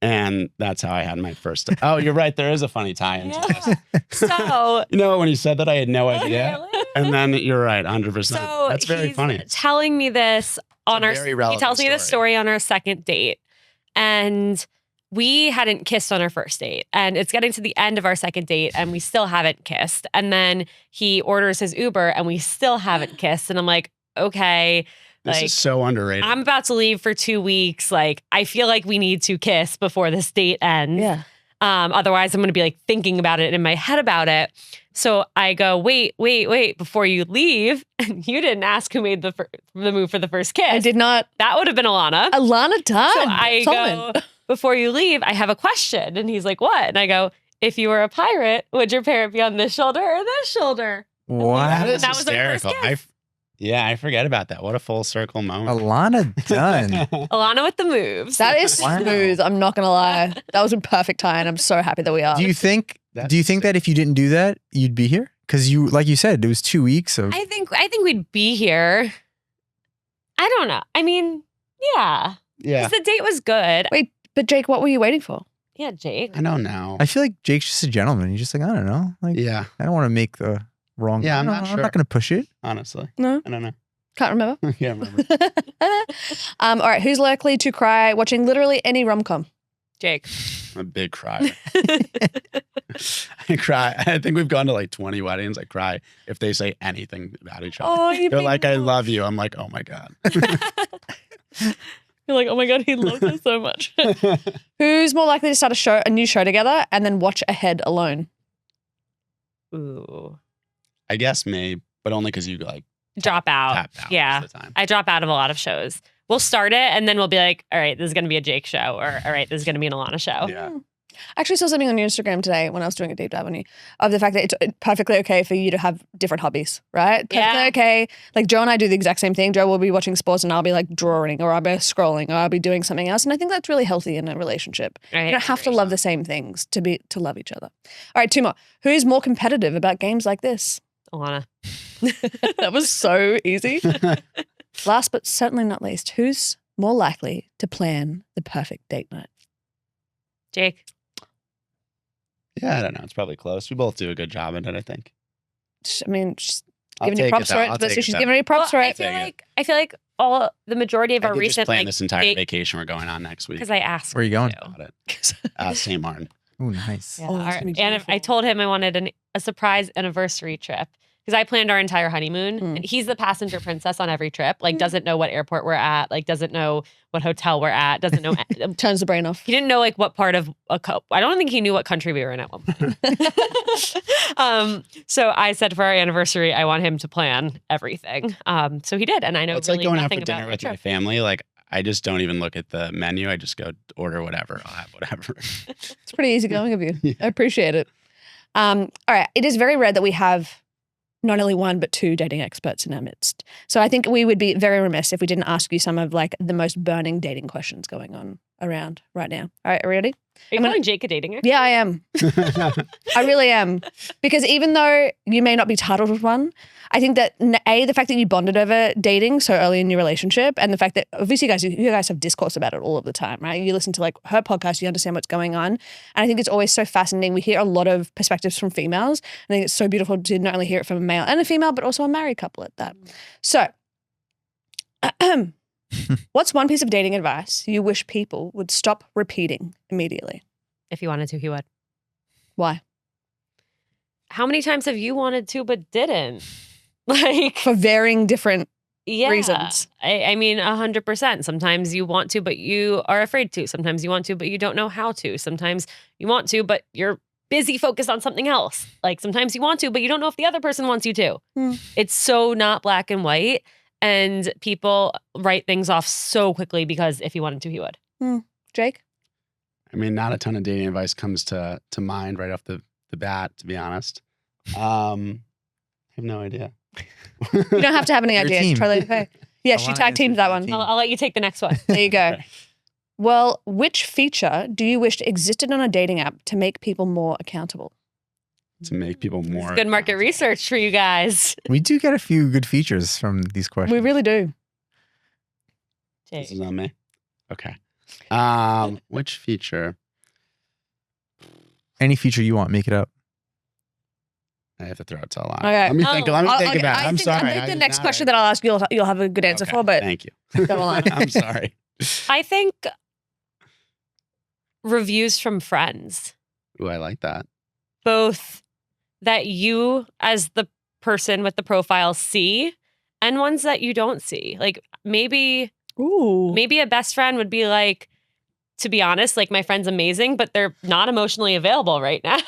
And that's how I had my first. Oh, you're right. There is a funny tie-in to this. So, You know, when he said that, I had no idea. Really? And then you're right, 100%. So That's very he's funny. telling me this on our. very He relevant tells me this story. story on our second date, and we hadn't kissed on our first date, and it's getting to the end of our second date, and we still haven't kissed. And then he orders his Uber, and we still haven't kissed. And I'm like, okay. This Like, is so underrated. I'm about to leave for 2 weeks. Like, I feel like we need to kiss before this date ends. Yeah. Otherwise, I'm going to be like thinking about it in my head about it. So I go, wait, before you leave. And you didn't ask who made the move for the first kiss. I did not. That would have been Alana. Alana Dunn So I Solomon. go, before you leave, I have a question. And he's like, what? And I go, if you were a pirate, would your parrot be on this shoulder or this shoulder? What? that is that was our first hysterical. kiss. I forget about that. What a full circle moment. Alana Dunn. Alana with the moves. That is Wow. smooth. I'm not gonna lie. That was a perfect tie, and I'm so happy that we are. Do you think? That's Do you think that if you didn't do that, you'd be here? Because you, like you said, it was 2 weeks of. I think we'd be here. I don't know. I mean, yeah. Yeah. 'Cause the date was good. Wait, but Jake, what were you waiting for? Yeah, Jake. I don't know. I feel like Jake's just a gentleman. He's just like, I don't know. Like, Yeah, I don't want to make the wrong. Yeah, I'm No, not I'm sure. not going to push it. honestly. No? I don't know. Can't remember. I can't remember. All right. Who's likely to cry watching literally any rom-com? Jake. I'm a big crier. I cry. I think we've gone to like 20 weddings. I cry if they say anything about each other. Oh, They're like, I love you. I'm like, oh my God. You're like, oh my God, he loves us so much. Who's more likely to start a new show together and then watch ahead alone? Ooh. I guess me, but only because you like Drop out. tap out Yeah. most of the time. I drop out of a lot of shows. We'll start it and then we'll be like, all right, this is going to be a Jake show, or all right, this is going to be an Alana show. Yeah. I actually saw something on your Instagram today when I was doing a deep dive on you of the fact that it's perfectly okay for you to have different hobbies, right? Perfectly Yeah. okay. Like Joe and I do the exact same thing. Joe will be watching sports and I'll be like drawing, or I'll be scrolling, or I'll be doing something else. And I think that's really healthy in a relationship. Right? You don't have to love the same things to love each other. All right, 2 more. Who's more competitive about games like this? Alana. That was so easy. Last but certainly not least, who's more likely to plan the perfect date night? Jake. Yeah, I don't know. It's probably close. We both do a good job at it, I think. I mean, she's I'll giving you take props it, for though. it. I'll But take it, she's though. giving you props for I it. feel Take it. like the majority of I our could just recent plan this entire date- vacation we're going on next week. because I asked. Where are you going? to. About it. St. Martin. Ooh, nice. Yeah. Oh, that's gonna be And if I beautiful. told him I wanted a surprise anniversary trip because I planned our entire honeymoon. Mm. And he's the passenger princess on every trip. Like, Mm. doesn't know what airport we're at. Like, doesn't know what hotel we're at. Doesn't know. Turns the brain off. He didn't know like what part of I don't think he knew what country we were in at one point. So I said for our anniversary, I want him to plan everything. So he did, and I know It's really like going out nothing for about dinner the with my trip. family. Like, I just don't even look at the menu. I just go order whatever. I'll have whatever. It's pretty easy going of you. Yeah. I appreciate it. All right. It is very rare that we have not only one, but 2 dating experts in our midst. So I think we would be very remiss if we didn't ask you some of like the most burning dating questions going on around right now. All right. Are you ready? Are you I'm gonna- calling Jake a dating expert? Yeah, I am. I really am. Because even though you may not be titled with one, I think that the fact that you bonded over dating so early in your relationship, and the fact that obviously you guys have discourse about it all of the time, right? You listen to like her podcast, you understand what's going on. And I think it's always so fascinating. We hear a lot of perspectives from females. I think it's so beautiful to not only hear it from a male and a female, but also a married couple at that. So what's one piece of dating advice you wish people would stop repeating immediately? If he wanted to, he would. Why? How many times have you wanted to but didn't? Like, For varying different yeah. reasons. I mean, 100%. Sometimes you want to, but you are afraid to. Sometimes you want to, but you don't know how to. Sometimes you want to, but you're busy focused on something else. Like sometimes you want to, but you don't know if the other person wants you to. Hmm. It's so not black and white. And people write things off so quickly because if he wanted to, he would. Jake? I mean, not a ton of dating advice comes to mind right off the bat, to be honest. I have no idea. You don't have to have any Your idea. team. Totally okay. Yeah, she Alana tag teamed answers that your one. team. I'll let you take the next one. There you go. Okay. Well, which feature do you wish existed on a dating app to make people more accountable? To make people more Good market research for you guys. We do get a few good features from these questions. We really do. This Jake. is on me. Okay. Which feature? Any feature you want, make it up. I have to throw it to Alana. Okay. Let me think. Let me think about it. I'm sorry. I think the I'm next not question ready. that I'll ask you'll have a good answer Okay, for, but thank you. Go Alana. I'm sorry. I think reviews from friends, Ooh, I like that. both that you as the person with the profile see and ones that you don't see. Like maybe a best friend would be like, to be honest, like my friend's amazing, but they're not emotionally available right now.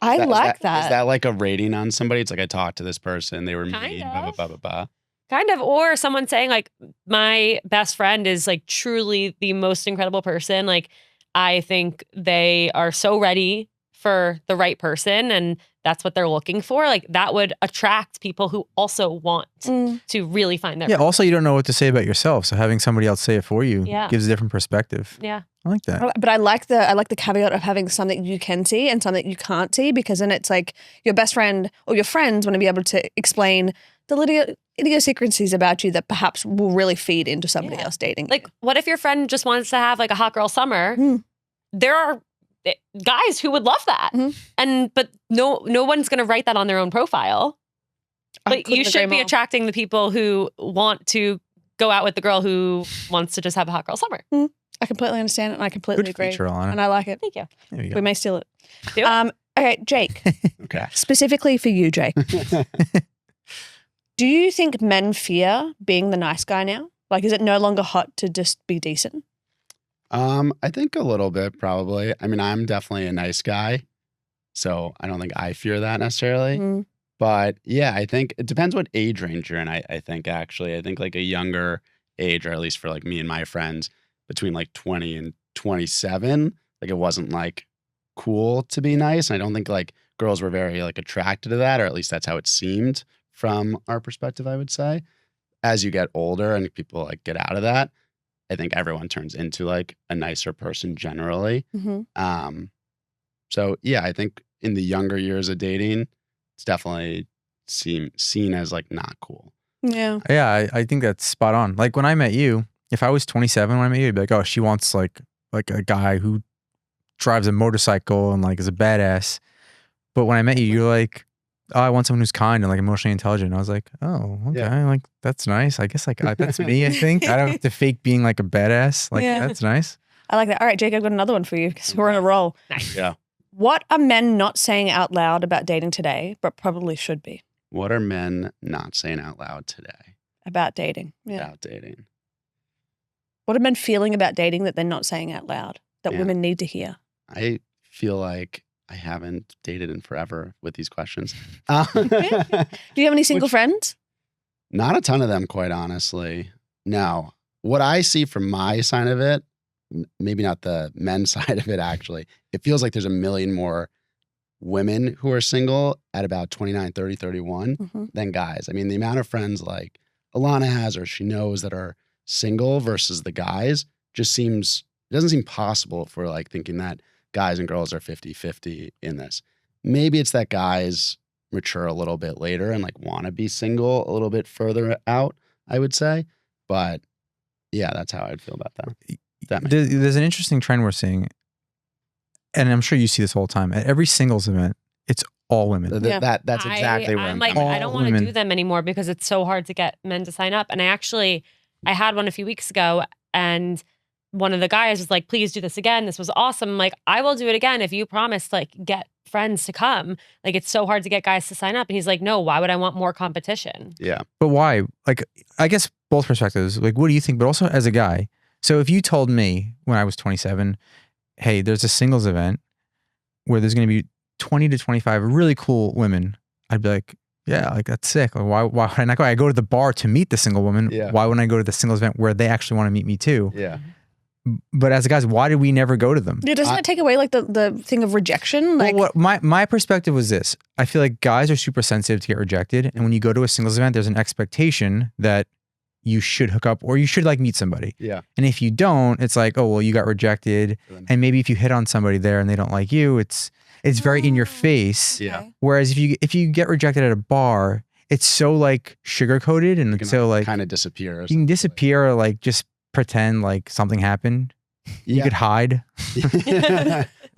I like Is that. that like a rating on somebody? It's like I talked to this person, they were Kind mean, of. blah, blah, blah, blah, blah. Kind of, or someone saying like my best friend is like truly the most incredible person. Like I think they are so ready for the right person and that's what they're looking for. Like that would attract people who also want Mm. to really find their Yeah. Also, you don't know what to say about yourself, so having somebody else say it for you Yeah. gives a different perspective. Yeah. I like that. But I like the caveat of having something you can see and something you can't see, because then it's like your best friend or your friends want to be able to explain the idiosyncrasies about you that perhaps will really feed into somebody Yeah. else dating. Like what if your friend just wants to have like a hot girl summer? Mm. there are guys who would love that. But no one's going to write that on their own profile. But you should be attracting the people who want to go out with the girl who wants to just have a hot girl summer. I completely understand it, and I completely agree. Feature, Alana. And I like it. Thank you. There you go. We may steal it. Do it. Okay, Jake. Okay. Specifically for you, Jake. Do you think men fear being the nice guy now? Like, is it no longer hot to just be decent? I think a little bit, probably. I mean, I'm definitely a nice guy, so I don't think I fear that necessarily. But yeah, I think it depends what age range you're in. I think actually, I think like a younger age, or at least for like me and my friends, between like 20 and 27, like it wasn't like cool to be nice. And I don't think like girls were very like attracted to that, or at least that's how it seemed from our perspective, I would say. As you get older and people like get out of that, I think everyone turns into like a nicer person generally. So yeah, I think in the younger years of dating, it's definitely seen as like not cool. Yeah. Yeah, I think that's spot on. Like when I met you, if I was 27 when I met you, I'd be like, oh, she wants like a guy who drives a motorcycle and like is a badass. But when I met you, you're like, oh, I want someone who's kind and like emotionally intelligent. And I was like, oh, okay, Yeah. like that's nice. I guess like that's me. I think I don't have to fake being like a badass. Like Yeah. that's nice. I like that. All right, Jake, I've got another one for you because we're on a roll. Nice. Yeah. What are men not saying out loud about dating today, but probably should be What are men not saying out loud today about dating? Yeah. about dating? What are men feeling about dating that they're not saying out loud that Yeah. women need to hear? I feel like I haven't dated in forever with these questions. Do you have any single friends? Not a ton of them, quite honestly. No. What I see from my side of it, maybe not the men's side of it, actually, it feels like there's a million more women who are single at about 29, 30, 31 than guys. I mean, the amount of friends like Alana has or she knows that are single versus the guys just it doesn't seem possible if we're like thinking that guys and girls are 50-50 in this. Maybe it's that guys mature a little bit later and like want to be single a little bit further out, I would say. But yeah, that's how I'd feel about that. There's an interesting trend we're seeing, and I'm sure you see this whole time. At every singles event, it's all women. That's exactly where I'm like, coming I from. don't want to women. do them anymore because it's so hard to get men to sign up. And I had one a few weeks ago, and one of the guys was like, please do this again. This was awesome. I'm like, I will do it again if you promise to like get friends to come. Like, it's so hard to get guys to sign up. And he's like, no, why would I want more competition? Yeah. But why? Like, I guess both perspectives. Like, what do you think? But also as a guy. So if you told me when I was 27, hey, there's a singles event where there's going to be 20 to 25 really cool women, I'd be like, yeah, like that's sick. Like, why would I not go? I go to the bar to meet the single woman. Yeah. Why wouldn't I go to the singles event where they actually want to meet me too? Yeah. But as guys, why did we never go to them? Yeah, doesn't that take away like the thing of rejection? Like, Well, my perspective was this. I feel like guys are super sensitive to get rejected. And when you go to a singles event, there's an expectation that you should hook up or you should like meet somebody. Yeah. And if you don't, it's like, oh, well, you got rejected. And maybe if you hit on somebody there and they don't like you, it's very in your face. Yeah. Whereas if you get rejected at a bar, it's so like sugar coated and it's so like kind of disappear. you can disappear or like just pretend like something happened. You Yeah. could hide.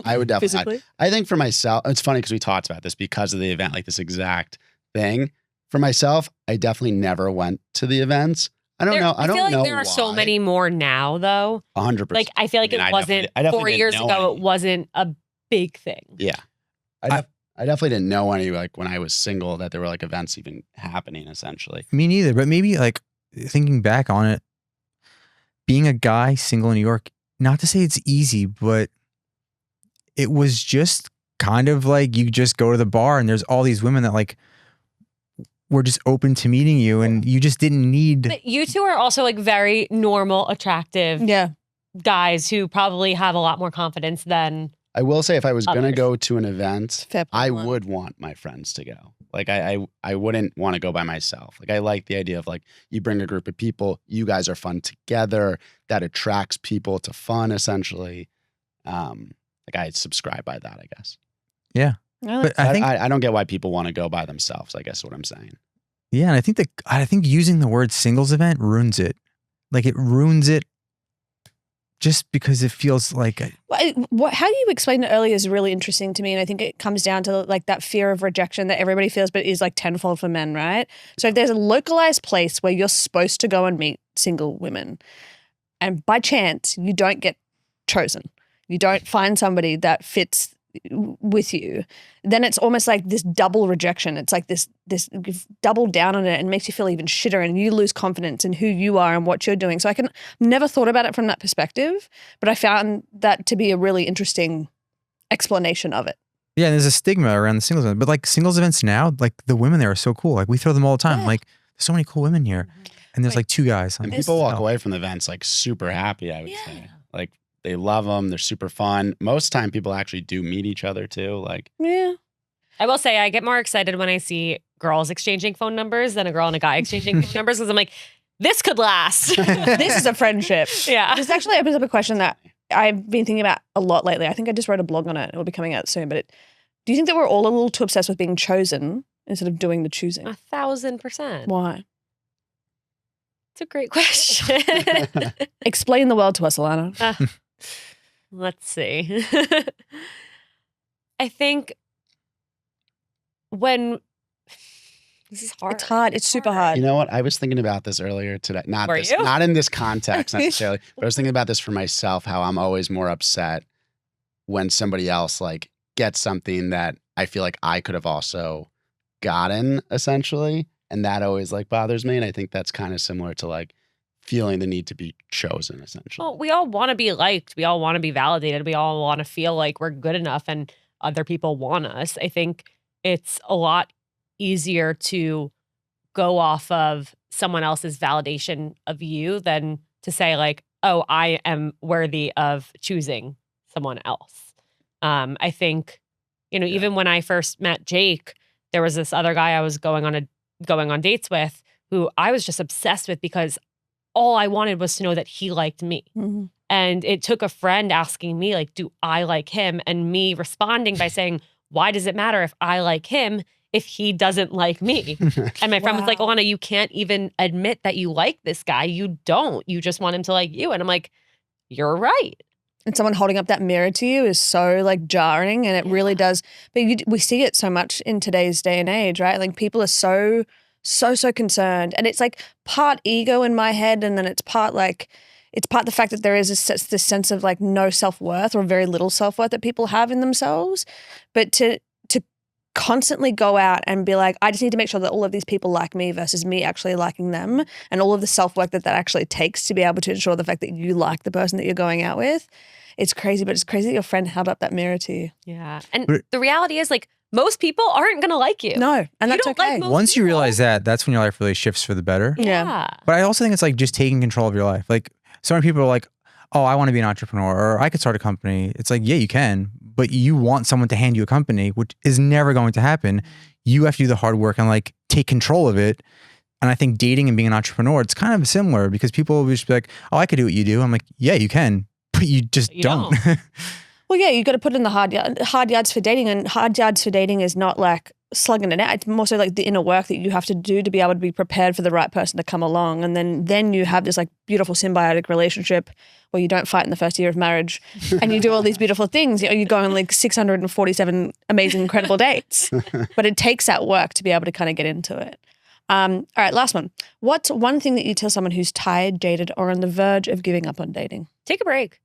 I would definitely. physically. I think for myself, it's funny because we talked about this because of the event, like this exact thing. For myself, I definitely never went to the events. I don't know. I don't feel like know there are so why. many more now, though. 100%. Like, I feel like I mean, it I wasn't definitely 4 didn't years know ago. any. It wasn't a big thing. Yeah. I definitely didn't know any, like when I was single, that there were like events even happening essentially. Me neither. But maybe like thinking back on it, being a guy single in New York, not to say it's easy, but it was just kind of like you just go to the bar and there's all these women that like were just open to meeting you and you just didn't need. But you two are also like very normal, attractive Yeah. guys who probably have a lot more confidence than. I will say if I was going to Others. go to an event, Fair point, I Alana. would want my friends to go. Like I wouldn't want to go by myself. Like I like the idea of like you bring a group of people, you guys are fun together, that attracts people to fun essentially. Like I subscribe by that, I guess. Yeah. I like But I think I don't get why people want to go by themselves, I guess is what I'm saying. yeah, and I think using the word singles event ruins it. Like it ruins it just because it feels like How you explained it earlier is really interesting to me. And I think it comes down to like that fear of rejection that everybody feels, but is like tenfold for men, right? So if there's a localized place where you're supposed to go and meet single women, and by chance you don't get chosen, you don't find somebody that fits with you, then it's almost like this double rejection. It's like this you've doubled down on it and makes you feel even shitter, and you lose confidence in who you are and what you're doing. So never thought about it from that perspective, but I found that to be a really interesting explanation of it. Yeah, there's a stigma around the singles event, but like singles events now, like the women there are so cool. Like we throw them all the time. Yeah. Like there's so many cool women here, and there's like 2 guys. And people walk away from the events like super happy, I would say. Like they love them. They're super fun. Most time people actually do meet each other too. Like, Yeah. I will say I get more excited when I see girls exchanging phone numbers than a girl and a guy exchanging phone numbers, because I'm like, this could last. This is a friendship. Yeah. This actually opens up a question that I've been thinking about a lot lately. I think I just wrote a blog on it. It will be coming out soon. But do you think that we're all a little too obsessed with being chosen instead of doing the choosing? 1,000%. Why? It's a great question. Explain the world to us, Alana. Let's see. I think when this is hard. It's hard. It's super hard. you know what? I was thinking about this earlier today. Were you? Not in this context necessarily, but I was thinking about this for myself, how I'm always more upset when somebody else like gets something that I feel like I could have also gotten, essentially. And that always like bothers me. And I think that's kind of similar to like feeling the need to be chosen, essentially. Well, we all want to be liked. We all want to be validated. We all want to feel like we're good enough and other people want us. I think it's a lot easier to go off of someone else's validation of you than to say like, oh, I am worthy of choosing someone else. I think, even when I first met Jake, there was this other guy I was going on dates with who I was just obsessed with because all I wanted was to know that he liked me. Mhm. And it took a friend asking me, like, do I like him? And me responding by saying, why does it matter if I like him if he doesn't like me? And my friend was like, Wow. Alana, you can't even admit that you like this guy. You don't. You just want him to like you. And I'm like, you're right. And someone holding up that mirror to you is so like jarring, and it really does. But we see it so much in today's day and age, right? Like people are so concerned, and it's like part ego in my head, and then it's part the fact that there is this sense of like no self-worth or very little self-worth that people have in themselves. But to constantly go out and be like, I just need to make sure that all of these people like me versus me actually liking them, and all of the self-work that actually takes to be able to ensure the fact that you like the person that you're going out with. It's crazy, but it's crazy that your friend held up that mirror to you. Yeah. And the reality is like most people aren't going to like you. No, and You that's don't okay. like most Once you people. realize that, that's when your life really shifts for the better. Yeah. But I also think it's like just taking control of your life. Like so many people are like, oh, I want to be an entrepreneur, or I could start a company. It's like, yeah, you can, but you want someone to hand you a company, which is never going to happen. You have to do the hard work and like take control of it. And I think dating and being an entrepreneur, it's kind of similar because people will just be like, oh, I could do what you do. I'm like, yeah, you can, but you just You don't. Well, yeah, you got to put in the hard yards for dating, and hard yards for dating is not like slugging it out. It's more so like the inner work that you have to do to be able to be prepared for the right person to come along, and then you have this like beautiful symbiotic relationship where you don't fight in the first year of marriage, and you do all these beautiful things. You go on like 647 amazing, incredible dates, but it takes that work to be able to kind of get into it. All right, last one. What's one thing that you tell someone who's tired, jaded, or on the verge of giving up on dating? Take a break.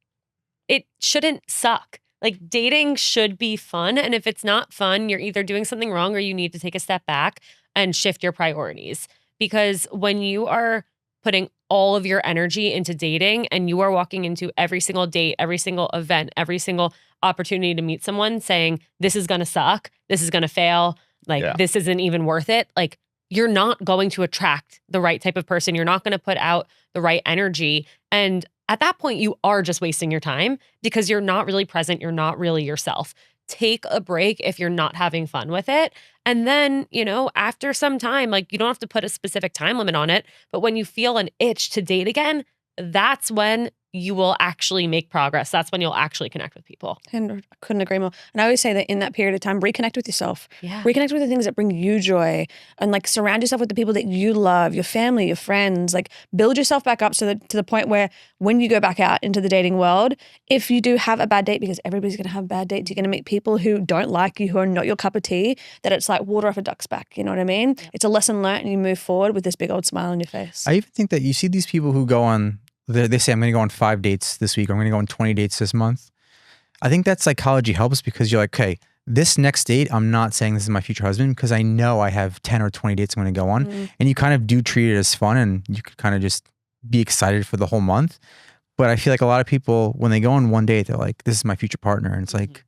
It shouldn't suck. Like dating should be fun. And if it's not fun, you're either doing something wrong or you need to take a step back and shift your priorities. Because when you are putting all of your energy into dating and you are walking into every single date, every single event, every single opportunity to meet someone saying, this is going to suck, this is going to fail, like this isn't even worth it. Like you're not going to attract the right type of person. You're not going to put out the right energy. And at that point, you are just wasting your time because you're not really present. You're not really yourself. Take a break if you're not having fun with it. And then, after some time, like you don't have to put a specific time limit on it, but when you feel an itch to date again, that's when you will actually make progress. That's when you'll actually connect with people. And I couldn't agree more. And I always say that in that period of time, reconnect with yourself. Yeah. Reconnect with the things that bring you joy, and like surround yourself with the people that you love, your family, your friends. Like build yourself back up to the point where when you go back out into the dating world, if you do have a bad date, because everybody's going to have bad dates, you're going to meet people who don't like you, who are not your cup of tea, that it's like water off a duck's back. You know what I mean? Yep. It's a lesson learned, and you move forward with this big old smile on your face. I even think that you see these people who go on, they say, I'm going to go on 5 dates this week, or I'm going to go on 20 dates this month. I think that psychology helps because you're like, okay, this next date, I'm not saying this is my future husband because I know I have 10 or 20 dates I'm going to go on. And you kind of do treat it as fun, and you could kind of just be excited for the whole month. But I feel like a lot of people, when they go on one date, they're like, this is my future partner. And it's like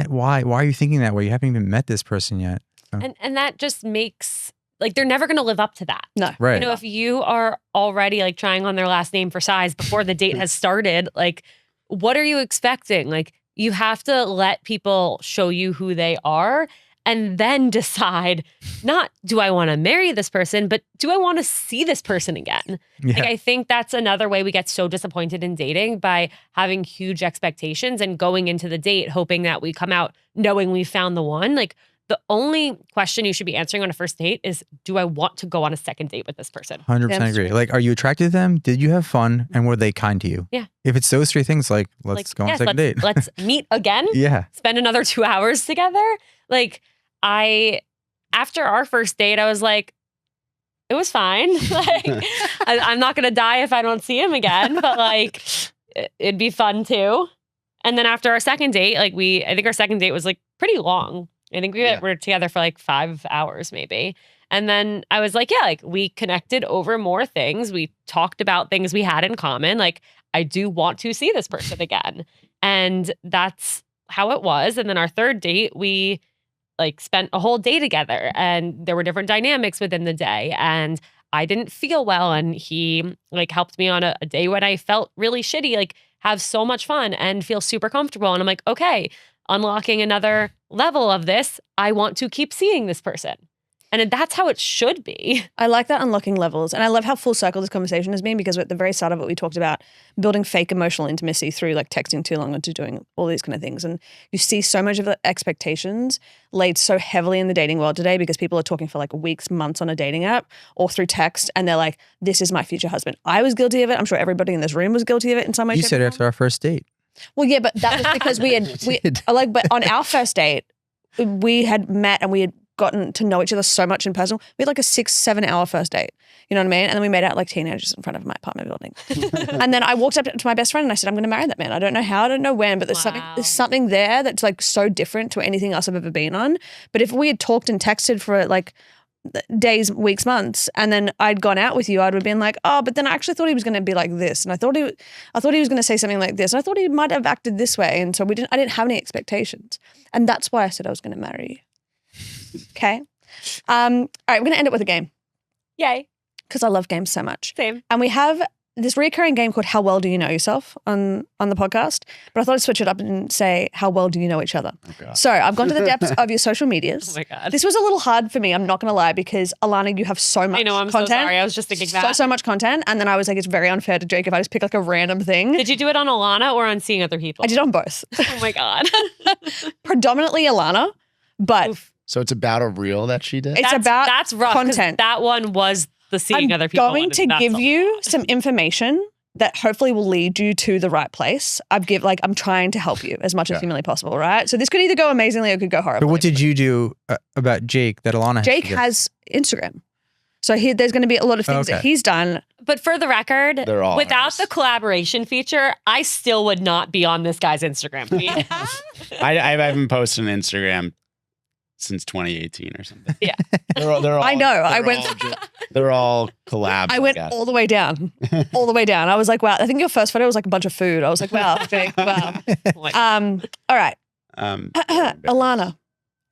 why are you thinking that way? You haven't even met this person yet. So. And that just makes, like, they're never going to live up to that. No. Right. You know, if you are already like trying on their last name for size before the date has started, like, what are you expecting? Like, you have to let people show you who they are and then decide, not do I want to marry this person, but do I want to see this person again? Yeah. Like, I think that's another way we get so disappointed in dating, by having huge expectations and going into the date hoping that we come out knowing we found the one. Like, the only question you should be answering on a first date is, do I want to go on a second date with this person? 100% That's agree. true. Like, are you attracted to them? Did you have fun? And were they kind to you? Yeah. If it's those 3 things, like, let's go on a second date. Let's meet again. Yeah. Spend another 2 hours together. Like, after our first date, I was like, it was fine. Like, I'm not going to die if I don't see him again, but like, it'd be fun too. And then after our second date, like I think our second date was like pretty long. I think we were together for like 5 hours maybe. And then I was like, yeah, like we connected over more things. We talked about things we had in common. Like, I do want to see this person again. And that's how it was. And then our third date, we like spent a whole day together, and there were different dynamics within the day. And I didn't feel well. And he like helped me on a day when I felt really shitty, like have so much fun and feel super comfortable. And I'm like, okay, unlocking another level of this, I want to keep seeing this person. And that's how it should be. I like that, unlocking levels. And I love how full circle this conversation has been, because at the very start of it, we talked about building fake emotional intimacy through like texting too long, or to doing all these kind of things. And you see so much of the expectations laid so heavily in the dating world today, because people are talking for like weeks, months on a dating app or through text. And they're like, this is my future husband. I was guilty of it. I'm sure everybody in this room was guilty of it in some way. You shape, said or after our first date. well, yeah, but that was because but on our first date, we had met and we had gotten to know each other so much in person. We had like a 6-7 hour first date. You know what I mean? And then we made out like teenagers in front of my apartment building. And then I walked up to my best friend and I said, I'm going to marry that man. I don't know how, I don't know when, but there's something there that's like so different to anything else I've ever been on. But if we had talked and texted for like days, weeks, months, and then I'd gone out with you, I'd have been like, oh, but then I actually thought he was going to be like this, and I thought he was going to say something like this, and I thought he might have acted this way, and so I didn't have any expectations, and that's why I said I was going to marry you. Okay, all right, we're going to end it with a game. Yay. Because I love games so much. Same. And we have this recurring game called How Well Do You Know Yourself on the podcast, but I thought I'd switch it up and say, how well do you know each other? Okay. So I've gone to the depths of your social medias. Oh my God. This was a little hard for me, I'm not going to lie, because Alana, you have so much I know, I'm content. so sorry. I was just thinking that. So much content. And then I was like, it's very unfair to Jake if I just pick like a random thing. Did you do it on Alana or on seeing other people? I did on both. Oh my God. Predominantly Alana, but Oof. So it's about a reel that she did? it's about that's rough, 'cause content. That one was the seeing other people. I'm going to give you some information that hopefully will lead you to the right place. I'm trying to help you as much as humanly possible, right? So this could either go amazingly or it could go horribly. But what did you do about Jake that Alana has Jake to do? has Instagram. So there's going to be a lot of things that he's done. But for the record, They're all without hers. the collaboration feature, I still would not be on this guy's Instagram feed. I haven't posted an Instagram since 2018 or something. Yeah. They're all, I know. They're all collabs. I went guess. all the way down. All the way down. I was like, wow. I think your first photo was like a bunch of food. I was like, wow, Jake, wow. Like, All right. Um, Alana.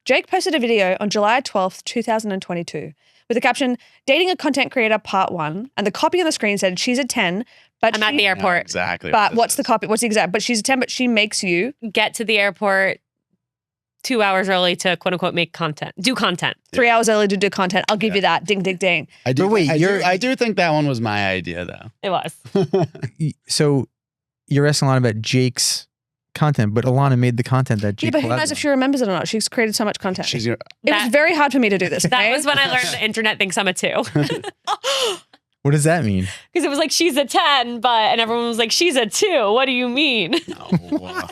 Jake posted a video on July 12th, 2022 with the caption, Dating a Content Creator Part 1. And the copy on the screen said, she's a 10, but I'm at the I know airport. exactly. But what what's the this copy? What's the exact? But she's a 10, but she makes you. Get to the airport 2 hours early to quote unquote do content. 3 hours early to do content. I'll give you that. Ding, ding, ding. I do. But wait, I do think that one was my idea, though. It was. So you're asking Alana about Jake's content, but Alana made the content that Jake Yeah, but who collabed knows if on. she remembers it or not? She's created so much content. She's gonna, It was very hard for me to do this. That Okay? was when I learned the internet thinks I'm a 2. What does that mean? Because it was like, she's a 10, and everyone was like, she's a 2. What do you mean? no.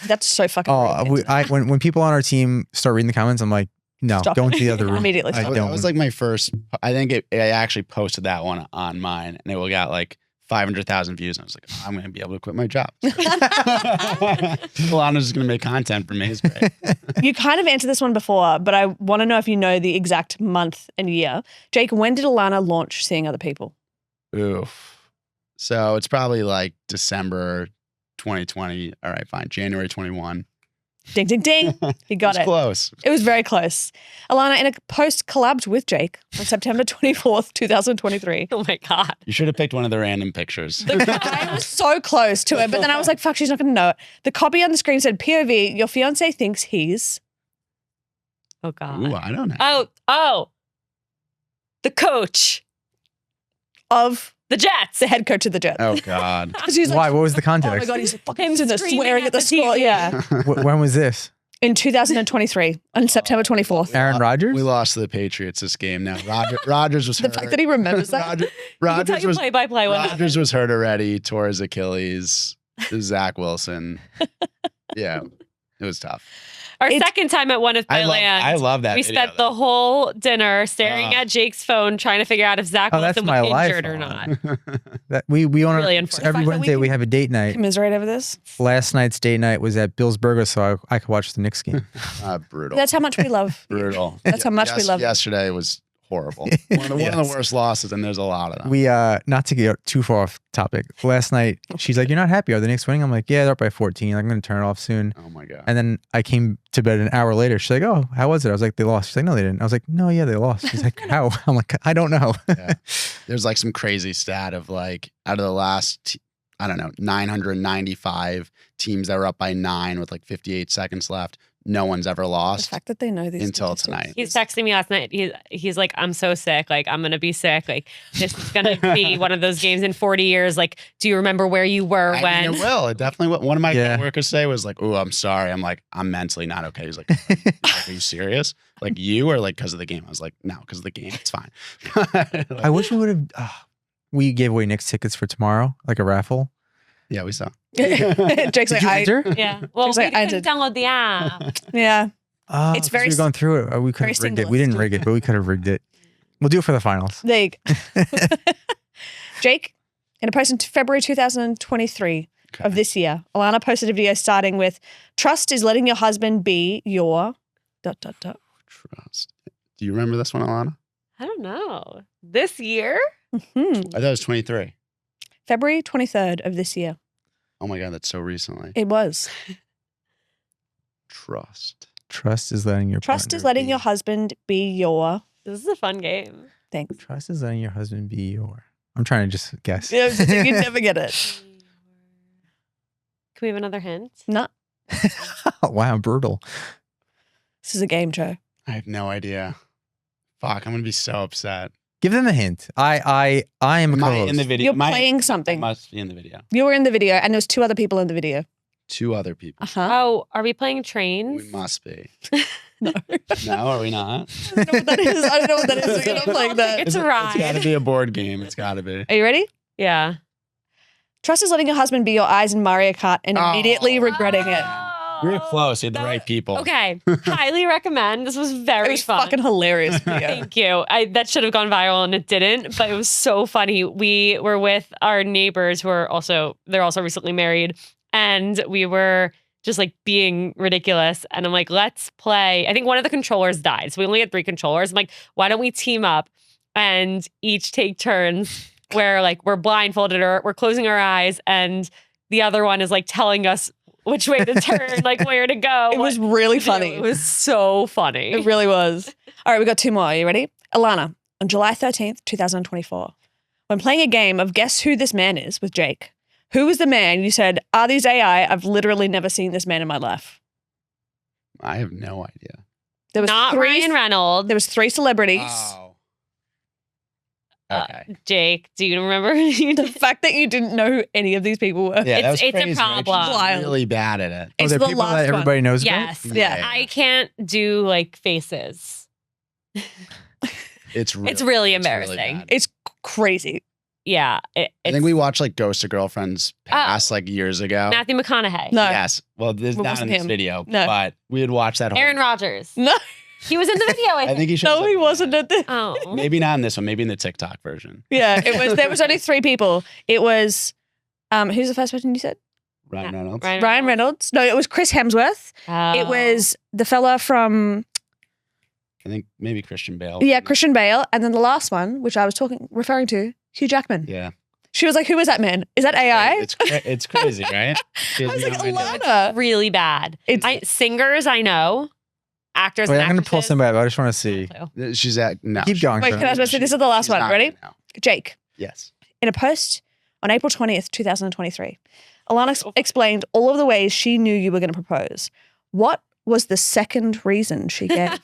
That's so fucking Oh, rude. when people on our team start reading the comments, I'm like, no, Stop go it. into the other room. Immediately I stop it. That don't. was like my first. I think I actually posted that one on mine, and it got like 500,000 views. And I was like, I'm going to be able to quit my job. Alana's just going to make content for me. It's great. You kind of answered this one before, but I want to know if you know the exact month and year. Jake, when did Alana launch Seeing Other People? Oof. So it's probably like December 2020. All right, fine. January 21. Ding, ding, ding. He got It's it. close. It was very close. Alana, in a post, collabed with Jake on September 24th, 2023. Oh my God. You should have picked one of the random pictures. I was so close to it, but then I was like, fuck, she's not going to know it. The copy on the screen said, POV, your fiance thinks he's. Oh God. Ooh, I don't know. Oh. The coach. Of The Jets. the head coach of the Jets. Oh God. Because he's like, Why? What was the oh my context? God, he's fucking Him sitting there screaming swearing at at the the score. TV. Yeah. When was this? In 2023, on September 24th. Aaron Rodgers? We lost to the Patriots this game. Now Rodgers was The hurt. fact that he remembers that. Rodgers was play-by-play what happened. Rodgers was hurt already. Tore his Achilles. Zach Wilson. Yeah, it was tough. Our It's- second time at One of I Thailand. love that. We video, spent though. the whole dinner staring Ah. at Jake's phone, trying to figure out if Zach Oh, that's Wilson my was life. injured or not. That we on Really our, unfortunate. every The fact that we Wednesday we can- have a date night. Commiserate over this. Last night's date night was at Bill's Burger, so I could watch the Knicks game. Brutal. That's how much we love. Brutal. That's how much we love you. Yesterday was horrible. One of Yes. the worst losses, and there's a lot of them. We not to get too far off topic. Last night she's like, "You're not happy? Are the Knicks winning?" I'm like, "Yeah, they're up by 14. I'm going to turn it off soon." Oh my God. And then I came to bed an hour later. She's like, "Oh, how was it?" I was like, "They lost." She's like, "No, they didn't." I was like, "No, yeah, they lost." She's like, "How?" I'm like, "I don't know." Yeah. There's like some crazy stat of like out of the last, I don't know, 995 teams that were up by 9 with like 58 seconds left. No one's ever The lost fact that they know these until statistics. tonight. He's texting me last night. He's like, I'm so sick. Like, I'm going to be sick. Like, this is going to be one of those games in 40 years. Like, do you remember where you were I when? mean, it will. It definitely will. One of my Yeah. coworkers say was like, "Oh, I'm sorry." I'm like, "I'm mentally not okay." He's like, "Are you serious? Like you or like because of the game?" I was like, "No, because of the game. It's fine." I wish we would have. We gave away Knicks tickets for tomorrow, like a raffle. Yeah, we saw. Jake's Did like, you I, enter? Yeah. Well, She's we like, I couldn't did. download the app. yeah. It's very. We're going through it. We could very have rigged it. We singleist. didn't rig it, but we could have rigged it. We'll do it for the finals. There you go. Jake, in a post in February 2023 of this year, Alana posted a video starting with, "Trust is letting your husband be your... ... Trust. Do you remember this one, Alana? I don't know. This year? Mhm. I thought it was 23. February 23rd of this year. Oh my God, that's so recently. It was. Trust. Trust is letting your Trust partner is letting be- your husband be your... This is a fun game. Thanks. Trust is letting your husband be your. I'm trying to just guess. You never get it. Can we have another hint? No. Wow, brutal. This is a game, Joe. I have no idea. Fuck, I'm gonna be so upset. Give them a hint. I am a Am I co-host. in the video? You're Am I- playing I something. must be in the video. You were in the video, and there was 2 other people in the video. 2 other people. Uh-huh. Oh, are we playing trains? We must be. No. No, are we not? I don't know what that is. I don't know what that is. We're not playing that. It's a It's ride. got to be a board game. It's got to be. Are you ready? Yeah. Trust is letting your husband be your eyes in Mario Kart and immediately Oh. regretting it. We were close. You had the right people. Okay. Highly recommend. This was It very was fun. fucking hilarious video. Thank you. That should have gone viral and it didn't, but it was so funny. We were with our neighbors who are they're also recently married, and we were just like being ridiculous. And I'm like, let's play. I think one of the controllers died. So we only had 3 controllers. I'm like, why don't we team up and each take turns where like we're blindfolded or we're closing our eyes and the other one is like telling us which way to turn, like where to go. It was what really to do. funny. It was so funny. It really was. All right, we got 2 more. Are you ready? Alana, on July 13th, 2024, when playing a game of Guess Who This Man Is with Jake, who was the man you said, are these AI? I've literally never seen this man in my life. I have no idea. There was Not 3, Ryan Reynolds. There was 3 celebrities. Oh. Okay. Jake, do you remember? The fact that you didn't know who any of these people were. Yeah, that was it's a crazy, right? She's problem. Wild. really bad at it. Oh, It's they're the people last that one. everybody knows Yes. about? Yeah. I can't do like faces. It's It's really really embarrassing. bad. It's crazy. Yeah. I think we watched like Ghost of Girlfriends Past like years ago. Matthew McConaughey. No. Yes. Well, this It not in wasn't this him. video, No. but we would watch that whole. Aaron Rodgers. No, He was in the video. I think he shows no, up he in wasn't that. at the. Oh. Maybe not in this one. Maybe in the TikTok version. Yeah, it was. There was only 3 people. It was, who's the first person you said? Ryan Yeah. Reynolds. Ryan Reynolds. No, it was Chris Hemsworth. It Oh. was the fella from I think maybe Christian Bale. Christian Bale, and then the last one, which I was referring to, Hugh Jackman. Yeah. She was like, "Who is that man? Is that AI?" It's crazy, right? She I has was like, no idea. Alana. really bad. It's- Singers I know. Actors Wait, and I'm going to pull actresses. somebody up. I just want to see. She's at no. Keep going. Wait, Sean. can I say this is the last She's one? not Ready? right now. Jake. Yes. In a post on April 20th, 2023, Alana explained all of the ways she knew you were going to propose. What was the second reason she gave?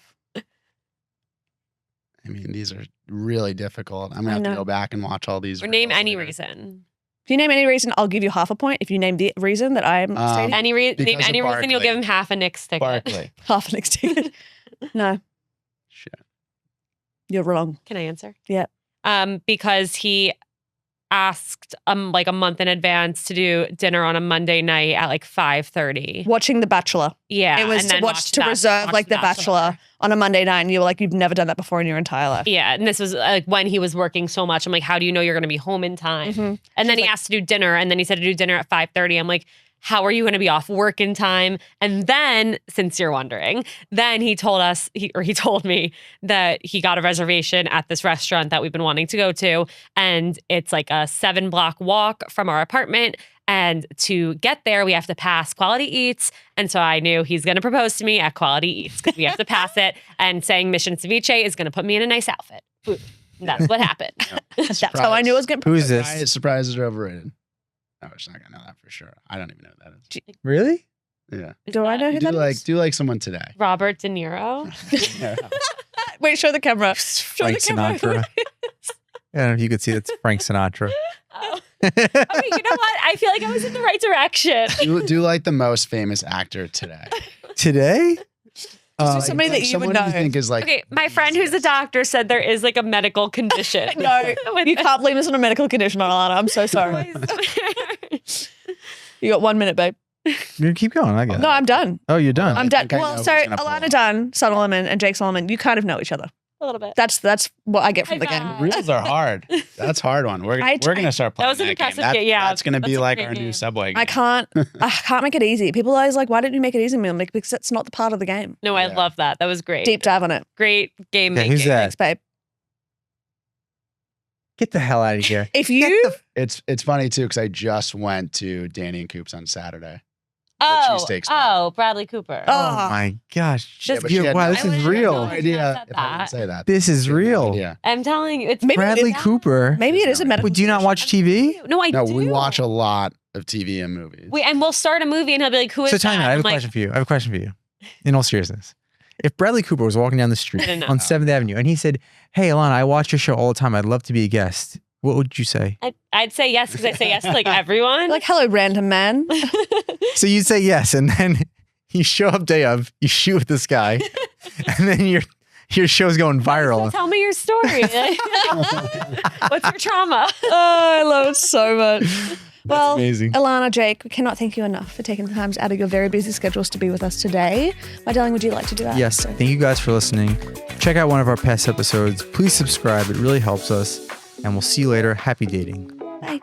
I mean, these are really difficult. I'm gonna I have to know. go back and watch all these. Or name reels any later. reason. If you name any reason, I'll give you half a point. If you name the reason that I'm stating, Any name Because of any reason, you'll Barkley. give him half a Knicks ticket. Barkley. half an ticket. No, Shit. you're wrong. Can I answer? Yeah. Because he asked like a month in advance to do dinner on a Monday night at like 5:30. Watching The Bachelor. Yeah. It was and to then watch to that- reserve watch like The Bachelor on a Monday night, and you were like, you've never done that before in your entire life. Yeah, and this was like when he was working so much. I'm like, how do you know you're going to be home in time? Mhm. And then She's he like- asked to do dinner, and then he said to do dinner at 5:30. I'm like, how are you going to be off work in time? And then, since you're wondering, then he told us, he told me that he got a reservation at this restaurant that we've been wanting to go to, and it's like a 7-block walk from our apartment. And to get there, we have to pass Quality Eats. And so I knew he's going to propose to me at Quality Eats because we have to pass it. And saying Mission Ceviche is going to put me in a nice outfit. Boom. That's what happened. That's how I knew it was going to Who's this? Surprises are overrated. I was not gonna know that for sure. I don't even know who that is. Really? Yeah. Do I know who that is? Do like someone today. Robert De Niro. Yeah. Wait, show the camera. Show Frank the camera. Sinatra. I don't know if you could see that's Frank Sinatra. Oh. Okay, you know what? I feel like I was in the right direction. do like the most famous actor today. Today? Just somebody that you someone would know. you think is like Okay, my friend who's a doctor said there is like a medical condition. No, With you can't blame this on a medical condition, Alana. I'm so sorry. You got 1 minute, babe. You keep going, I guess. No, I'm done. Oh, you're done. I'm done. think I know Well, who's so gonna pull Alana it. Dunn Solomon and Jake Solomon, you kind of know each other. A little bit. That's what I get from the High game. five. reels are hard. That's a hard one. We're I- gonna start playing That was an game. impressive game, yeah. That's gonna be That's a like great our new game. Subway game. I can't make it easy. People are always like, why didn't you make it easy? I'm like, because it's not the part of the game. No, I Yeah. love that. That was great. Deep dive on it. Great game Yeah, making. who's that? Thanks, babe. Get the hell out of here. If you It's funny too because I just went to Danny and Coop's on Saturday. Oh, cheesesteak spot. oh, Bradley Cooper. Oh Oh. my gosh. Just- but she had wow, no this I is wouldn't real. know. No idea Said if I that. didn't say that. This is real. Yeah. I'm telling you, it's Maybe Bradley it's- Cooper. maybe it is a medical. Wait, do you not watch TV? No, I No, do. we watch a lot of TV and movies. And we'll start a movie and he'll be like, "Who is So that?" time out. I have a I'm like, question for you. I have a question for you. In all seriousness. If Bradley Cooper was walking down the street I don't know. on 7th Avenue and he said, "Hey, Alana, I watch your show all the time. I'd love to be a guest." What would you say? I'd say yes because I say yes to like everyone. Like, hello, random man. So you'd say yes, and then you show up day of, you shoot this guy, and then your show's going viral. Tell me your story. What's your trauma? Oh, I love it so much. Well, amazing. Ilana, Jake, we cannot thank you enough for taking the time out of your very busy schedules to be with us today. My darling, would you like to do that? Yes, thank you guys for listening. Check out one of our past episodes. Please subscribe. It really helps us. And we'll see you later. Happy dating. Bye.